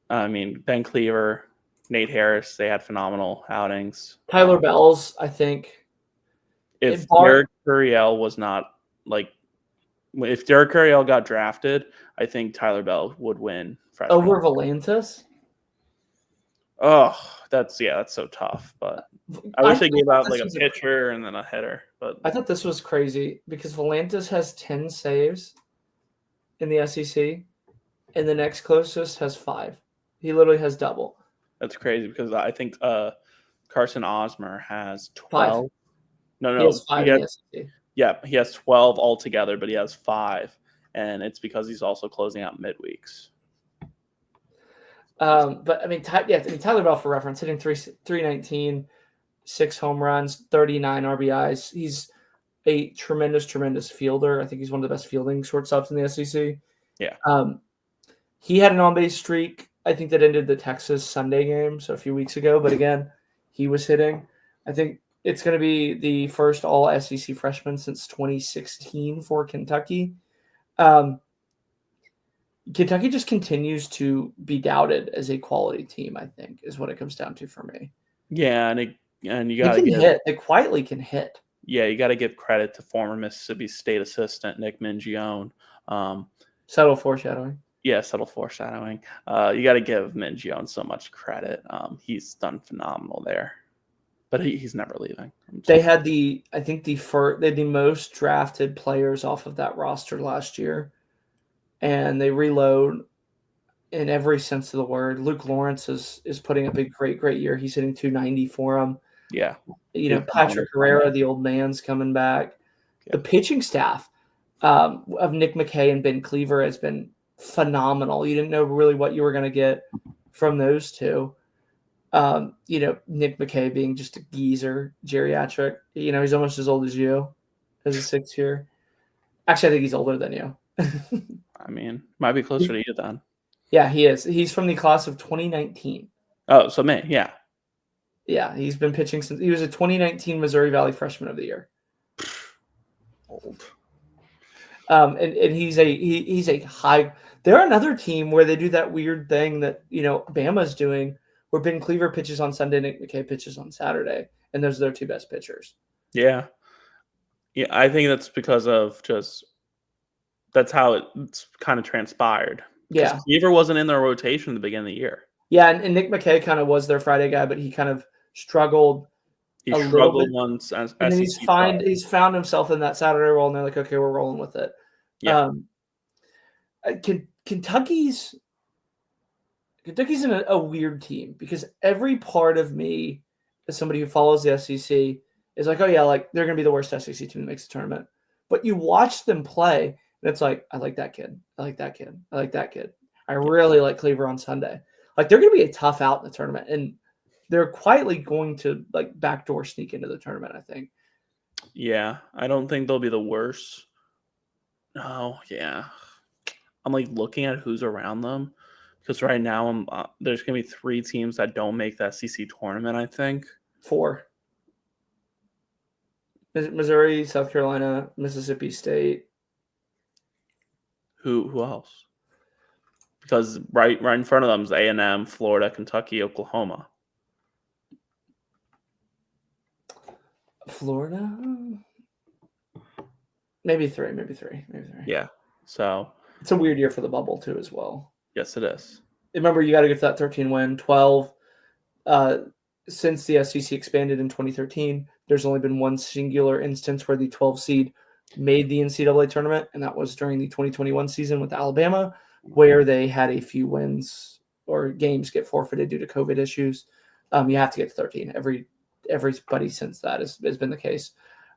I mean, Ben Cleaver, Nate Harris, they had phenomenal outings. Tyler Bells, I think. If Derek Riedell was not if Derek Riedell got drafted, I think Tyler Bell would win. Over Volantis? Oh, that's so tough. But I wish they gave out like a pitcher and then a hitter. But I thought this was crazy because Volantis has 10 saves in the SEC, and the next closest has 5. He literally has double. That's crazy because I think Carson Osmer has 12. 5. No, he has 5 in the SEC. Yeah, he has 12 altogether, but he has 5, and it's because he's also closing out midweeks. But I mean, Tyler Bell, for reference, hitting 319, 6 home runs, 39 RBIs. He's a tremendous fielder. I think he's one of the best fielding shortstops in the SEC. Yeah. He had an on-base streak, I think, that ended the Texas Sunday game, so a few weeks ago. But again, he was hitting. I think it's going to be the first all-SEC freshman since 2016 for Kentucky. Kentucky just continues to be doubted as a quality team, I think, is what it comes down to for me. Yeah, and you got to hit. They quietly can hit. Yeah, you got to give credit to former Mississippi State assistant Nick Mingione. Subtle foreshadowing. Yeah, subtle foreshadowing. You got to give Mingione so much credit. He's done phenomenal there, but he's never leaving. They had the most drafted players off of that roster last year, and they reload in every sense of the word. Luke Lawrence is putting up a great year. He's hitting 290 for them. Yeah. Patrick Herrera, the old man's coming back. Yeah. The pitching staff of Nick McKay and Ben Cleaver has been phenomenal. You didn't know really what you were going to get from those two. Nick McKay being just a geezer, geriatric. He's almost as old as you, as a 6th year. Actually, I think he's older than you. I mean, might be closer to you then. Yeah, he is. He's from the class of 2019. Oh, so man, yeah. Yeah, he's been pitching since he was a 2019 Missouri Valley Freshman of the Year. Old. And he's a high. They're another team where they do that weird thing that Bama's doing, where Ben Cleaver pitches on Sunday, Nick McKay pitches on Saturday, and those are their two best pitchers. Yeah. Yeah, I think that's because of that's how it's kind of transpired. Because Yeah. Cleaver wasn't in their rotation at the beginning of the year. Yeah, and Nick McKay kind of was their Friday guy, but he kind of struggled. He a little struggled bit. once as And then SEC play. he's found himself in that Saturday role, and they're like, okay, we're rolling with it. Yeah. Kentucky's in a weird team because every part of me, as somebody who follows the SEC, is like, oh yeah, like they're going to be the worst SEC team that makes the tournament. But you watch them play, and it's like, I like that kid. I like that kid. I like that kid. I really like Cleaver on Sunday. Like they're going to be a tough out in the tournament, and they're quietly going to like backdoor sneak into the tournament, I think. Yeah, I don't think they'll be the worst. Oh, yeah. I'm like looking at who's around them because right now there's going to be 3 teams that don't make the SEC tournament, I think. 4. Missouri, South Carolina, Mississippi State. Who else? Because right in front of them is A&M, Florida, Kentucky, Oklahoma. Florida? Maybe three. Yeah. So it's a weird year for the bubble too, as well. Yes, it is. Remember, you got to get to that 13 win, 12. Since the SEC expanded in 2013, there's only been one singular instance where the 12 seed made the NCAA tournament, and that was during the 2021 season with Alabama, where they had a few wins or games get forfeited due to COVID issues. You have to get to 13. Everybody since that has been the case.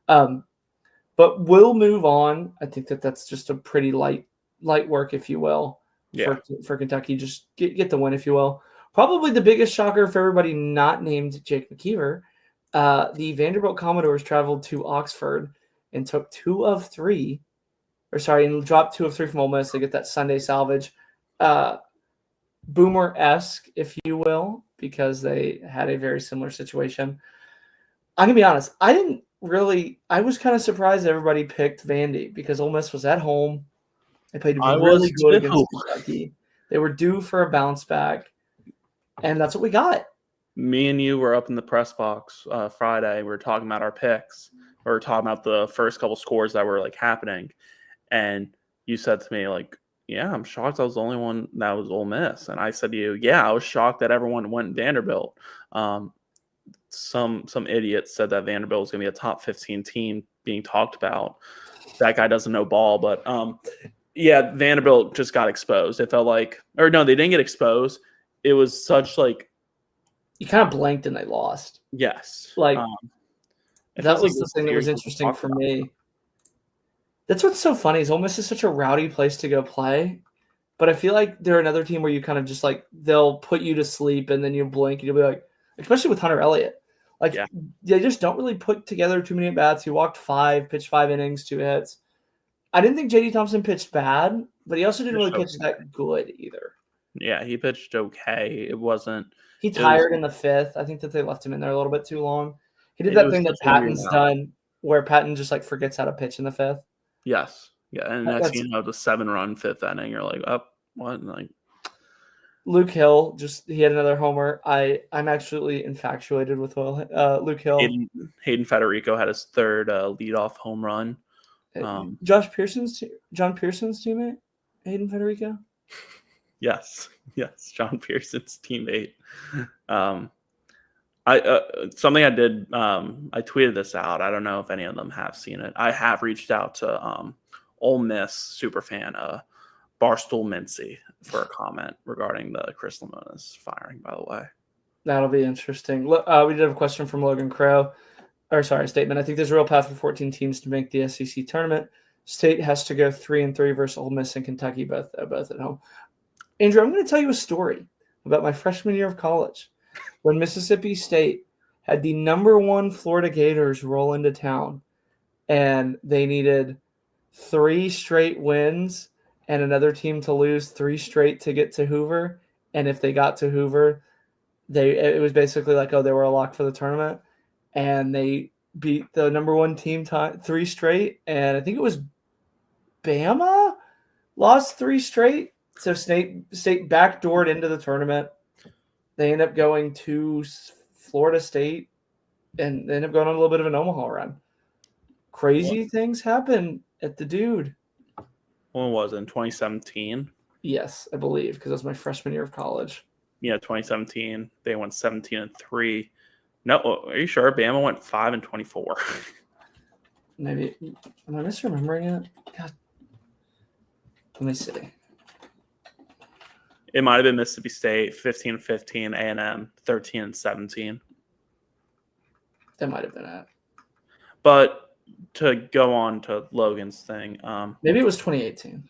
But we'll move on. I think that's just a pretty light work, if you will, for Kentucky. Just get the win, if you will. Probably the biggest shocker for everybody not named Jake McKeever. The Vanderbilt Commodores traveled to Oxford and took 2 of 3. And dropped 2 of 3 from Ole Miss. They get that Sunday salvage. Boomer-esque, if you will, because they had a very similar situation. I'm going to be honest. I was kind of surprised everybody picked Vandy because Ole Miss was at home. They played really good against Kentucky. They were due for a bounce back, and that's what we got. Me and you were up in the press box Friday. We were talking about our picks. We were talking about the first couple scores that were like happening, and you said to me like, "Yeah, I'm shocked I was the only one that was Ole Miss." And I said to you, "Yeah, I was shocked that everyone went Vanderbilt." Some idiot said that Vanderbilt was going to be a top 15 team being talked about. That guy doesn't know ball, but yeah, Vanderbilt just got exposed. It felt like, or no, they didn't get exposed. It was such like you kind of blanked and they lost. Yes, like that was the thing that was interesting for me. That's what's so funny is Ole Miss is such a rowdy place to go play, but I feel like they're another team where you kind of just like they'll put you to sleep and then you blink and you'll be like, especially with Hunter Elliott. Like, they just don't really put together too many at-bats. He walked 5, pitched 5 innings, 2 hits. I didn't think J.D. Thompson pitched bad, but he also didn't really pitch that good either. Yeah, he pitched okay. It wasn't – He tired in the 5th. I think that they left him in there a little bit too long. He did that thing that Patton's done where Patton just, like, forgets how to pitch in the 5th. Yes. Yeah, and next thing you know, the 7-run 5th inning, you're like, oh, what? Like, Luke Hill, he had another homer. I'm absolutely infatuated with Luke Hill. Hayden Federico had his 3rd leadoff home run. John Pearson's teammate, Hayden Federico? Yes, John Pearson's teammate. Something I did, I tweeted this out. I don't know if any of them have seen it. I have reached out to Ole Miss superfan Barstool Mincy for a comment regarding the Chris Lemonis firing, by the way. That'll be interesting. We did have a question from Logan Crow. Statement. I think there's a real path for 14 teams to make the SEC tournament. State has to go 3-3 versus Ole Miss and Kentucky, both at home. Andrew, I'm going to tell you a story about my freshman year of college when Mississippi State had the number 1 Florida Gators roll into town, and they needed 3 straight wins and another team to lose 3 straight to get to Hoover. And if they got to Hoover, it was basically like, oh, they were a lock for the tournament. And they beat the number 1 team 3 straight. And I think it was Bama lost 3 straight. So State backdoored into the tournament. They end up going to Florida State, and they end up going on a little bit of an Omaha run. Crazy things happen at the dude. When was it? In 2017? Yes, I believe, because that was my freshman year of college. Yeah, 2017. They went 17-3. No, are you sure? Bama went 5-24. Maybe. Am I misremembering it? God. Let me see. It might have been Mississippi State, 15-15, A&M, 13-17. That might have been it. But to go on to Logan's thing. Maybe it was 2018.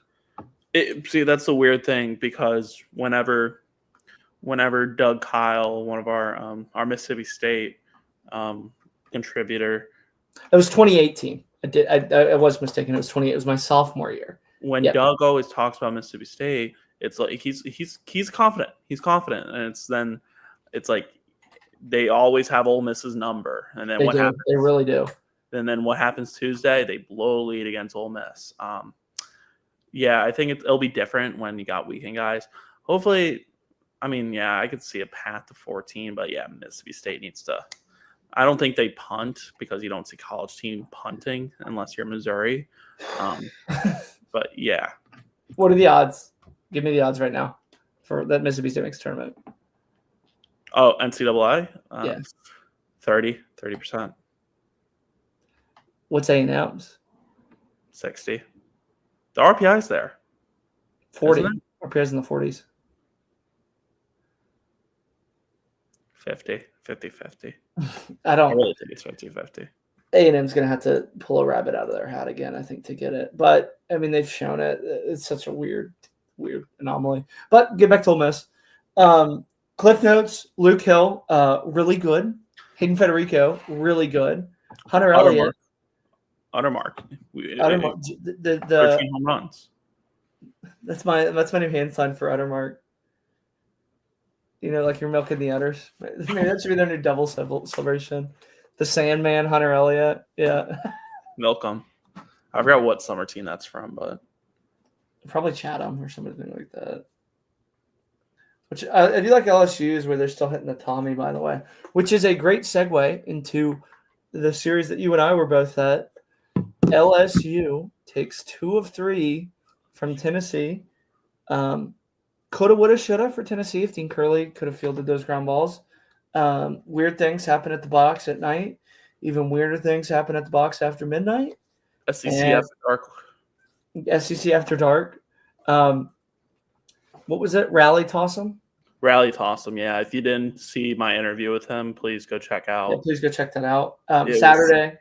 See, that's the weird thing, because whenever Doug Kyle, one of our Mississippi State contributor. It was 2018. I was mistaken. It was 20. It was my sophomore year. When Doug always talks about Mississippi State, it's like he's confident. He's confident, and it's like they always have Ole Miss's number, and then what happens? They really do. And then what happens Tuesday? They blow a lead against Ole Miss. Yeah, I think it'll be different when you got weekend guys. Hopefully, I mean, yeah, I could see a path to 14, but yeah, Mississippi State needs to. I don't think they punt, because you don't see college team punting unless you're Missouri. But yeah. What are the odds? Give me the odds right now for that Mississippi State makes tournament. Oh, NCAA? Yeah. 30%. What's A&M's? 60. The RPI's there. 40. RPI's in the 40s. 50. I don't. I really think it's 50-50. A&M's going to have to pull a rabbit out of their hat again, I think, to get it. But, I mean, they've shown it. It's such a weird anomaly. But get back to Ole Miss. Cliff Notes, Luke Hill, really good. Hayden Federico, really good. Hunter Elliott. Uttermark. 13 home runs. That's my new hand sign for Uttermark. You know, like you're milking the udders. Maybe that should be their new double celebration. The Sandman, Hunter Elliott. Yeah. Milk 'em. I forgot what summer team that's from, but probably Chatham or something like that. Which I do like LSU's where they're still hitting the Tommy, by the way, which is a great segue into the series that you and I were both at. LSU takes 2 of 3 from Tennessee. Coulda, woulda, shoulda for Tennessee if Dean Curley could have fielded those ground balls. Weird things happen at the box at night. Even weirder things happen at the box after midnight. SEC after dark. SEC after dark. What was it? Rally Toss'em? Rally Toss'em, yeah. If you didn't see my interview with him, please go check out. Yeah, please go check that out. Saturday.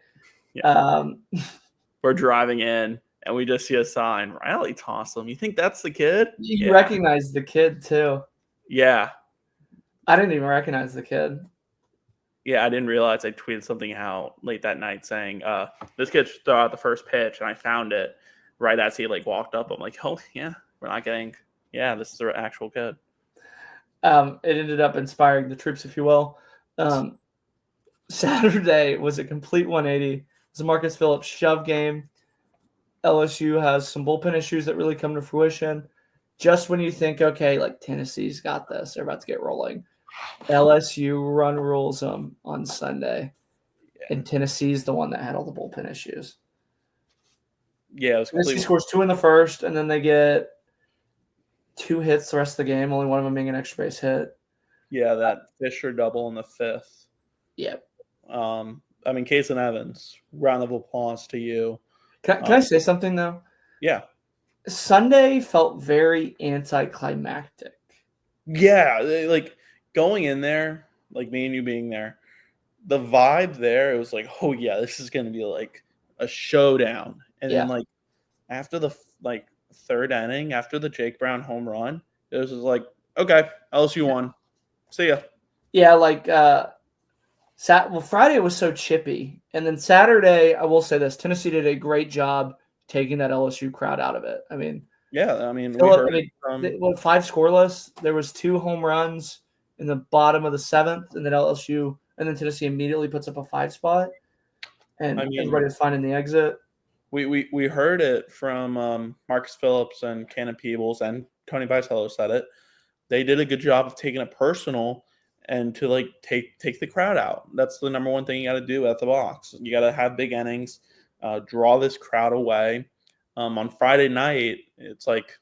We're driving in, and we just see a sign, Rally Toss'em. You think that's the kid? You recognize the kid, too. Yeah. I didn't even recognize the kid. Yeah, I didn't realize I tweeted something out late that night saying, this kid should throw out the first pitch, and I found it right as he walked up. I'm like, oh, yeah, we're not getting – yeah, this is the actual kid. It ended up inspiring the troops, if you will. Saturday was a complete 180. It was a Marcus Phillips shove game. LSU has some bullpen issues that really come to fruition. Just when you think, okay, Tennessee's got this, they're about to get rolling. LSU run rules them on Sunday, and Tennessee's the one that had all the bullpen issues. Yeah, it was Tennessee scores 2 in the first, and then they get 2 hits the rest of the game, only one of them being an extra base hit. Yeah, that Fisher double in the 5th. Yep. Case and Evans, round of applause to you. Can I say something, though? Yeah. Sunday felt very anticlimactic. Yeah, going in there, me and you being there, the vibe there, it was like, oh yeah, this is going to be a showdown. And then after the 3rd inning, after the Jake Brown home run, it was just like, okay, LSU won. See ya. Yeah, Friday was so chippy. And then Saturday, I will say this, Tennessee did a great job taking that LSU crowd out of it. I mean, Yeah, I mean, we Phillip, heard I mean, from 5 scoreless. There was 2 home runs in the bottom of the 7th, and then LSU, and then Tennessee immediately puts up a 5 spot, and I mean, everybody was finding the exit. we heard it from Marcus Phillips and Cannon Peebles, and Tony Vitello said it. They did a good job of taking it personal and to like take the crowd out. That's the number one thing you got to do at the box. You got to have big innings, draw this crowd away. On Friday night, it's like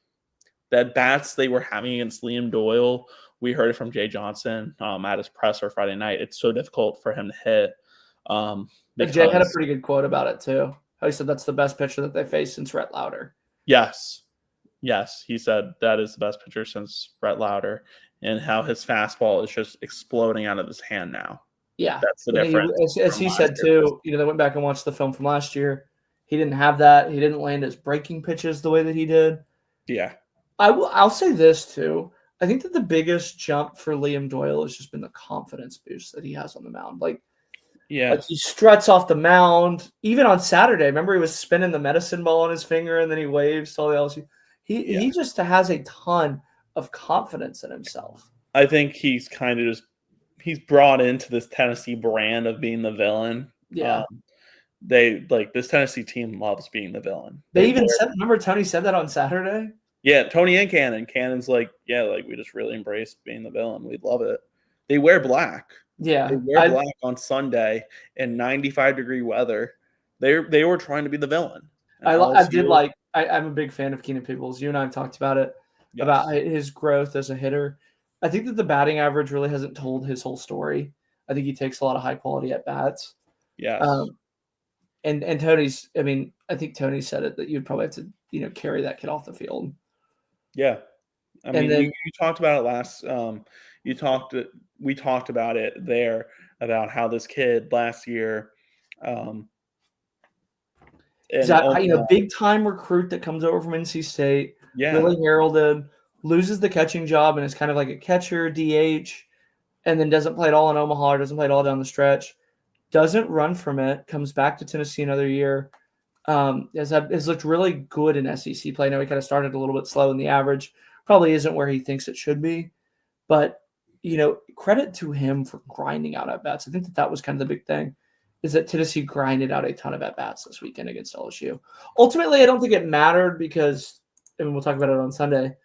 that bats they were having against Liam Doyle. We heard it from Jay Johnson at his presser Friday night. It's so difficult for him to hit. Jay had a pretty good quote about it too. He said that's the best pitcher that they faced since Rhett Lauder. Yes, he said that is the best pitcher since Rhett Lauder, and how his fastball is just exploding out of his hand now. Yeah, that's the difference. As he said too, they went back and watched the film from last year. He didn't have that. He didn't land his breaking pitches the way that he did. Yeah. I'll say this too. I think that the biggest jump for Liam Doyle has just been the confidence boost that he has on the mound. Like he struts off the mound. Even on Saturday, remember he was spinning the medicine ball on his finger and then he waves to all the LSU. He just has a ton of confidence in himself. I think he's kind of he's brought into this Tennessee brand of being the villain. Yeah. This Tennessee team loves being the villain. They even said, remember Tony said that on Saturday? Yeah, Tony and Cannon. Cannon's like, yeah, like we just really embrace being the villain. We love it. They wear black. Yeah. They wear black on Sunday in 95-degree weather. They were trying to be the villain. I'm a big fan of Keenan Peebles. You and I have talked about it, about his growth as a hitter. I think that the batting average really hasn't told his whole story. I think he takes a lot of high quality at bats. Yes. And Tony's, I mean, I think Tony said it that you'd probably have to, carry that kid off the field. Yeah. I mean, you talked about it last. We talked about it there about how this kid last year. Big time recruit that comes over from NC State. Yeah. Really heralded, loses the catching job and is kind of like a catcher, DH, and then doesn't play it all in Omaha, doesn't play it all down the stretch. Doesn't run from it, comes back to Tennessee another year. Has looked really good in SEC play. Now he kind of started a little bit slow in the average. Probably isn't where he thinks it should be. But, credit to him for grinding out at-bats. I think that was kind of the big thing, is that Tennessee grinded out a ton of at-bats this weekend against LSU. Ultimately, I don't think it mattered because, and we'll talk about it on Sunday,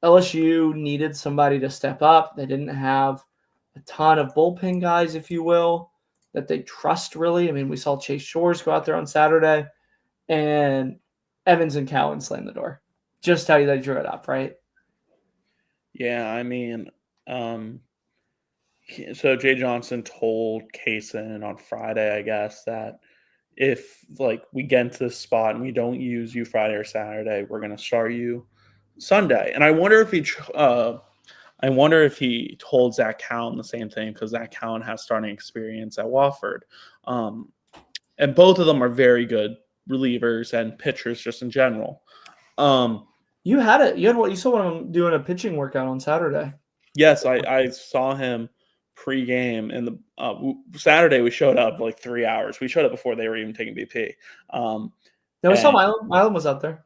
LSU needed somebody to step up. They didn't have a ton of bullpen guys, if you will, that they trust really. I mean, we saw Chase Shores go out there on Saturday, and Evans and Cowan slammed the door. Just how they drew it up, right? Yeah, I mean, so Jay Johnson told Kaysen on Friday, I guess, that if we get into this spot and we don't use you Friday or Saturday, we're going to start you Sunday. And I wonder if he told Zach Cowan the same thing, because Zach Cowan has starting experience at Wofford. And both of them are very good relievers and pitchers just in general. You saw one of them doing a pitching workout on Saturday. Yes, I saw him pre-game, and the Saturday we showed up 3 hours. We showed up before they were even taking BP. We saw Milan. Milan was out there.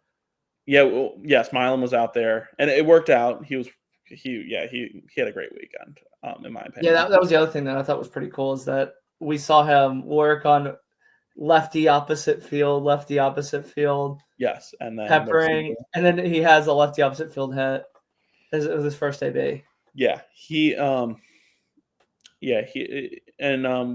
Yeah, yes, Milan was out there, and it worked out. He had a great weekend, in my opinion. Yeah, that was the other thing that I thought was pretty cool, is that we saw him work on lefty opposite field. Yes, and then peppering, and then he has a lefty opposite field hit. It was his first AB. Yeah,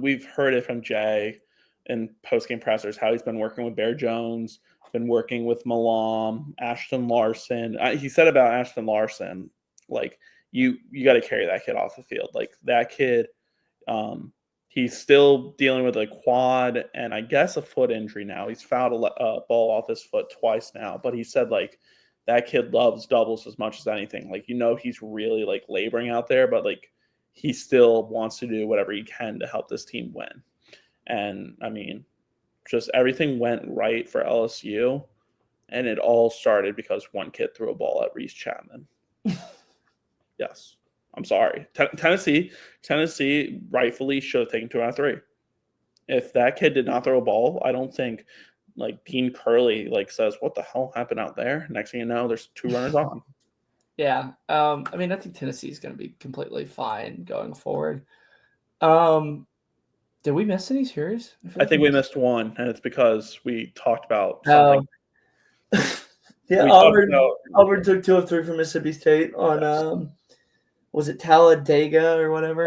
we've heard it from Jay in post-game pressers how he's been working with Bear Jones, been working with Malam, Ashton Larson. He said about Ashton Larson, you got to carry that kid off the field. That kid, he's still dealing with a quad and I guess a foot injury now. He's fouled a ball off his foot twice now, but he said that kid loves doubles as much as anything. He's really laboring out there, but he still wants to do whatever he can to help this team win. And I mean, just everything went right for LSU, and it all started because one kid threw a ball at Reese Chapman. Yes. I'm sorry. Tennessee rightfully should have taken 2 out of 3. If that kid did not throw a ball, I don't think like Dean Curley says, "What the hell happened out there?" Next thing you know, there's 2 runners on. Yeah. I think Tennessee is going to be completely fine going forward. Did we miss any series? I think we missed one, and it's because we talked about something. Yeah, Auburn took 2 of 3 from Mississippi State on was it Talladega or whatever?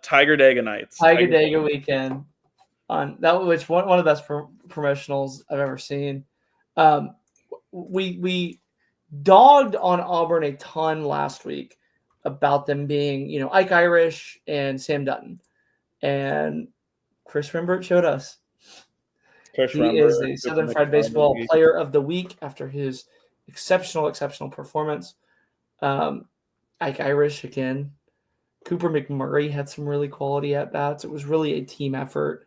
Tiger Dega nights. Tiger Dega weekend. On that, which one of the best promotionals I've ever seen. We dogged on Auburn a ton last week about them being, Ike Irish and Sam Dutton, and Chris Rembert showed us. He is the Southern Fried Baseball Player of the Week after his exceptional performance. Ike Irish again. Cooper McMurray had some really quality at-bats. It was really a team effort.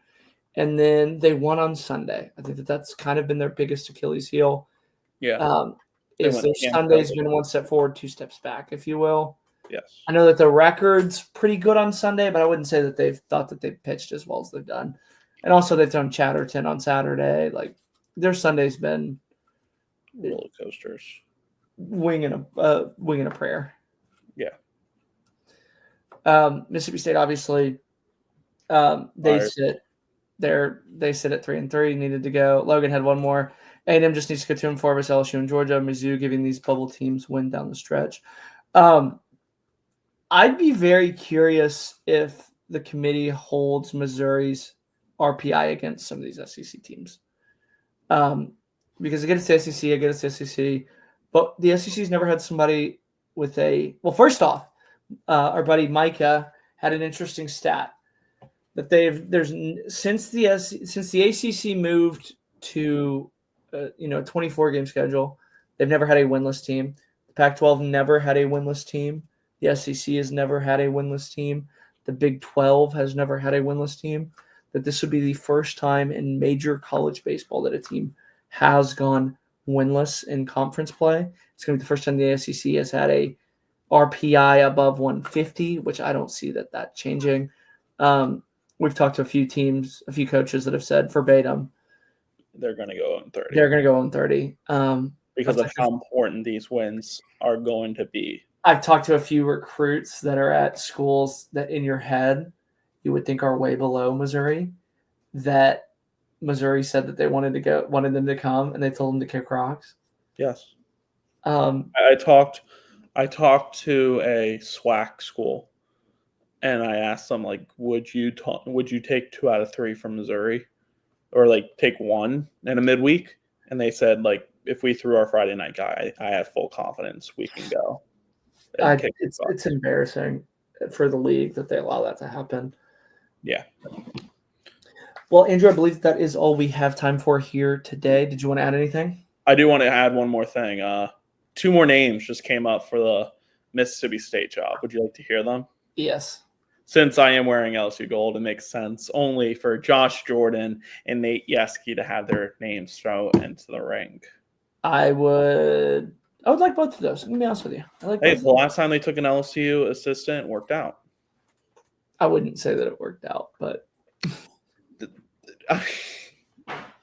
And then they won on Sunday. I think that's kind of been their biggest Achilles heel. Yeah. Is their Sunday's been 1 step forward, 2 steps back, if you will. Yes. I know that the record's pretty good on Sunday, but I wouldn't say that they've thought that they've pitched as well as they've done. And also they've done Chatterton on Saturday. Their Sunday's been roller coasters. Winging a prayer. Yeah. Mississippi State obviously they sit at 3-3, needed to go. Logan had one more. A&M just needs to go 2-4 versus LSU and Georgia. Mizzou giving these bubble teams win down the stretch. I'd be very curious if the committee holds Missouri's RPI against some of these SEC teams. Because against the SEC, but the SEC's never had somebody with first off, our buddy Micah had an interesting stat that since the ACC moved to 24 game schedule, they've never had a winless team. The Pac-12 never had a winless team. The SEC has never had a winless team. The Big 12 has never had a winless team. That this would be the first time in major college baseball that a team has gone winless in conference play. It's going to be the first time the SEC has had a RPI above 150, which I don't see that changing. We've talked to a few teams, a few coaches that have said verbatim they're going to go on 30. They're going to go on 30. Because of how important these wins are going to be. I've talked to a few recruits that are at schools that in your head you would think are way below Missouri, that Missouri said that they wanted them to come, and they told them to kick rocks. Yes. I talked to a SWAC school, and I asked them, would you take 2 out of 3 from Missouri, or take 1 in a midweek? And they said, if we threw our Friday night guy, I have full confidence we can go. It's embarrassing for the league that they allow that to happen. Yeah. Well, Andrew, I believe that is all we have time for here today. Did you want to add anything? I do want to add one more thing. 2 more names just came up for the Mississippi State job. Would you like to hear them? Yes. Since I am wearing LSU gold, it makes sense only for Josh Jordan and Nate Yeski to have their names thrown into the ring. I would like both of those. I'm going to be honest with you. The last time they took an LSU assistant, worked out. I wouldn't say that it worked out, but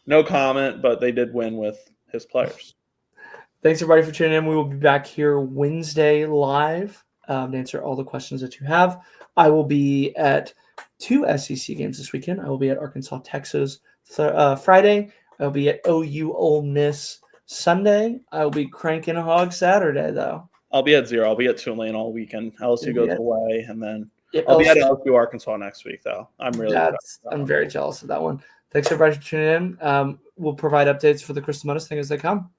no comment, but they did win with his players. Thanks, everybody, for tuning in. We will be back here Wednesday live to answer all the questions that you have. I will be at 2 SEC games this weekend. I will be at Arkansas, Texas Friday. I'll be at OU Ole Miss Sunday. I'll be cranking a hog Saturday, though. I'll be at 0. I'll be at Tulane all weekend. LSU goes away, and then I'll be at LSU Arkansas next week, though. I'm very jealous of that one. Thanks, everybody, for tuning in. We'll provide updates for the Crystal Meadows thing as they come.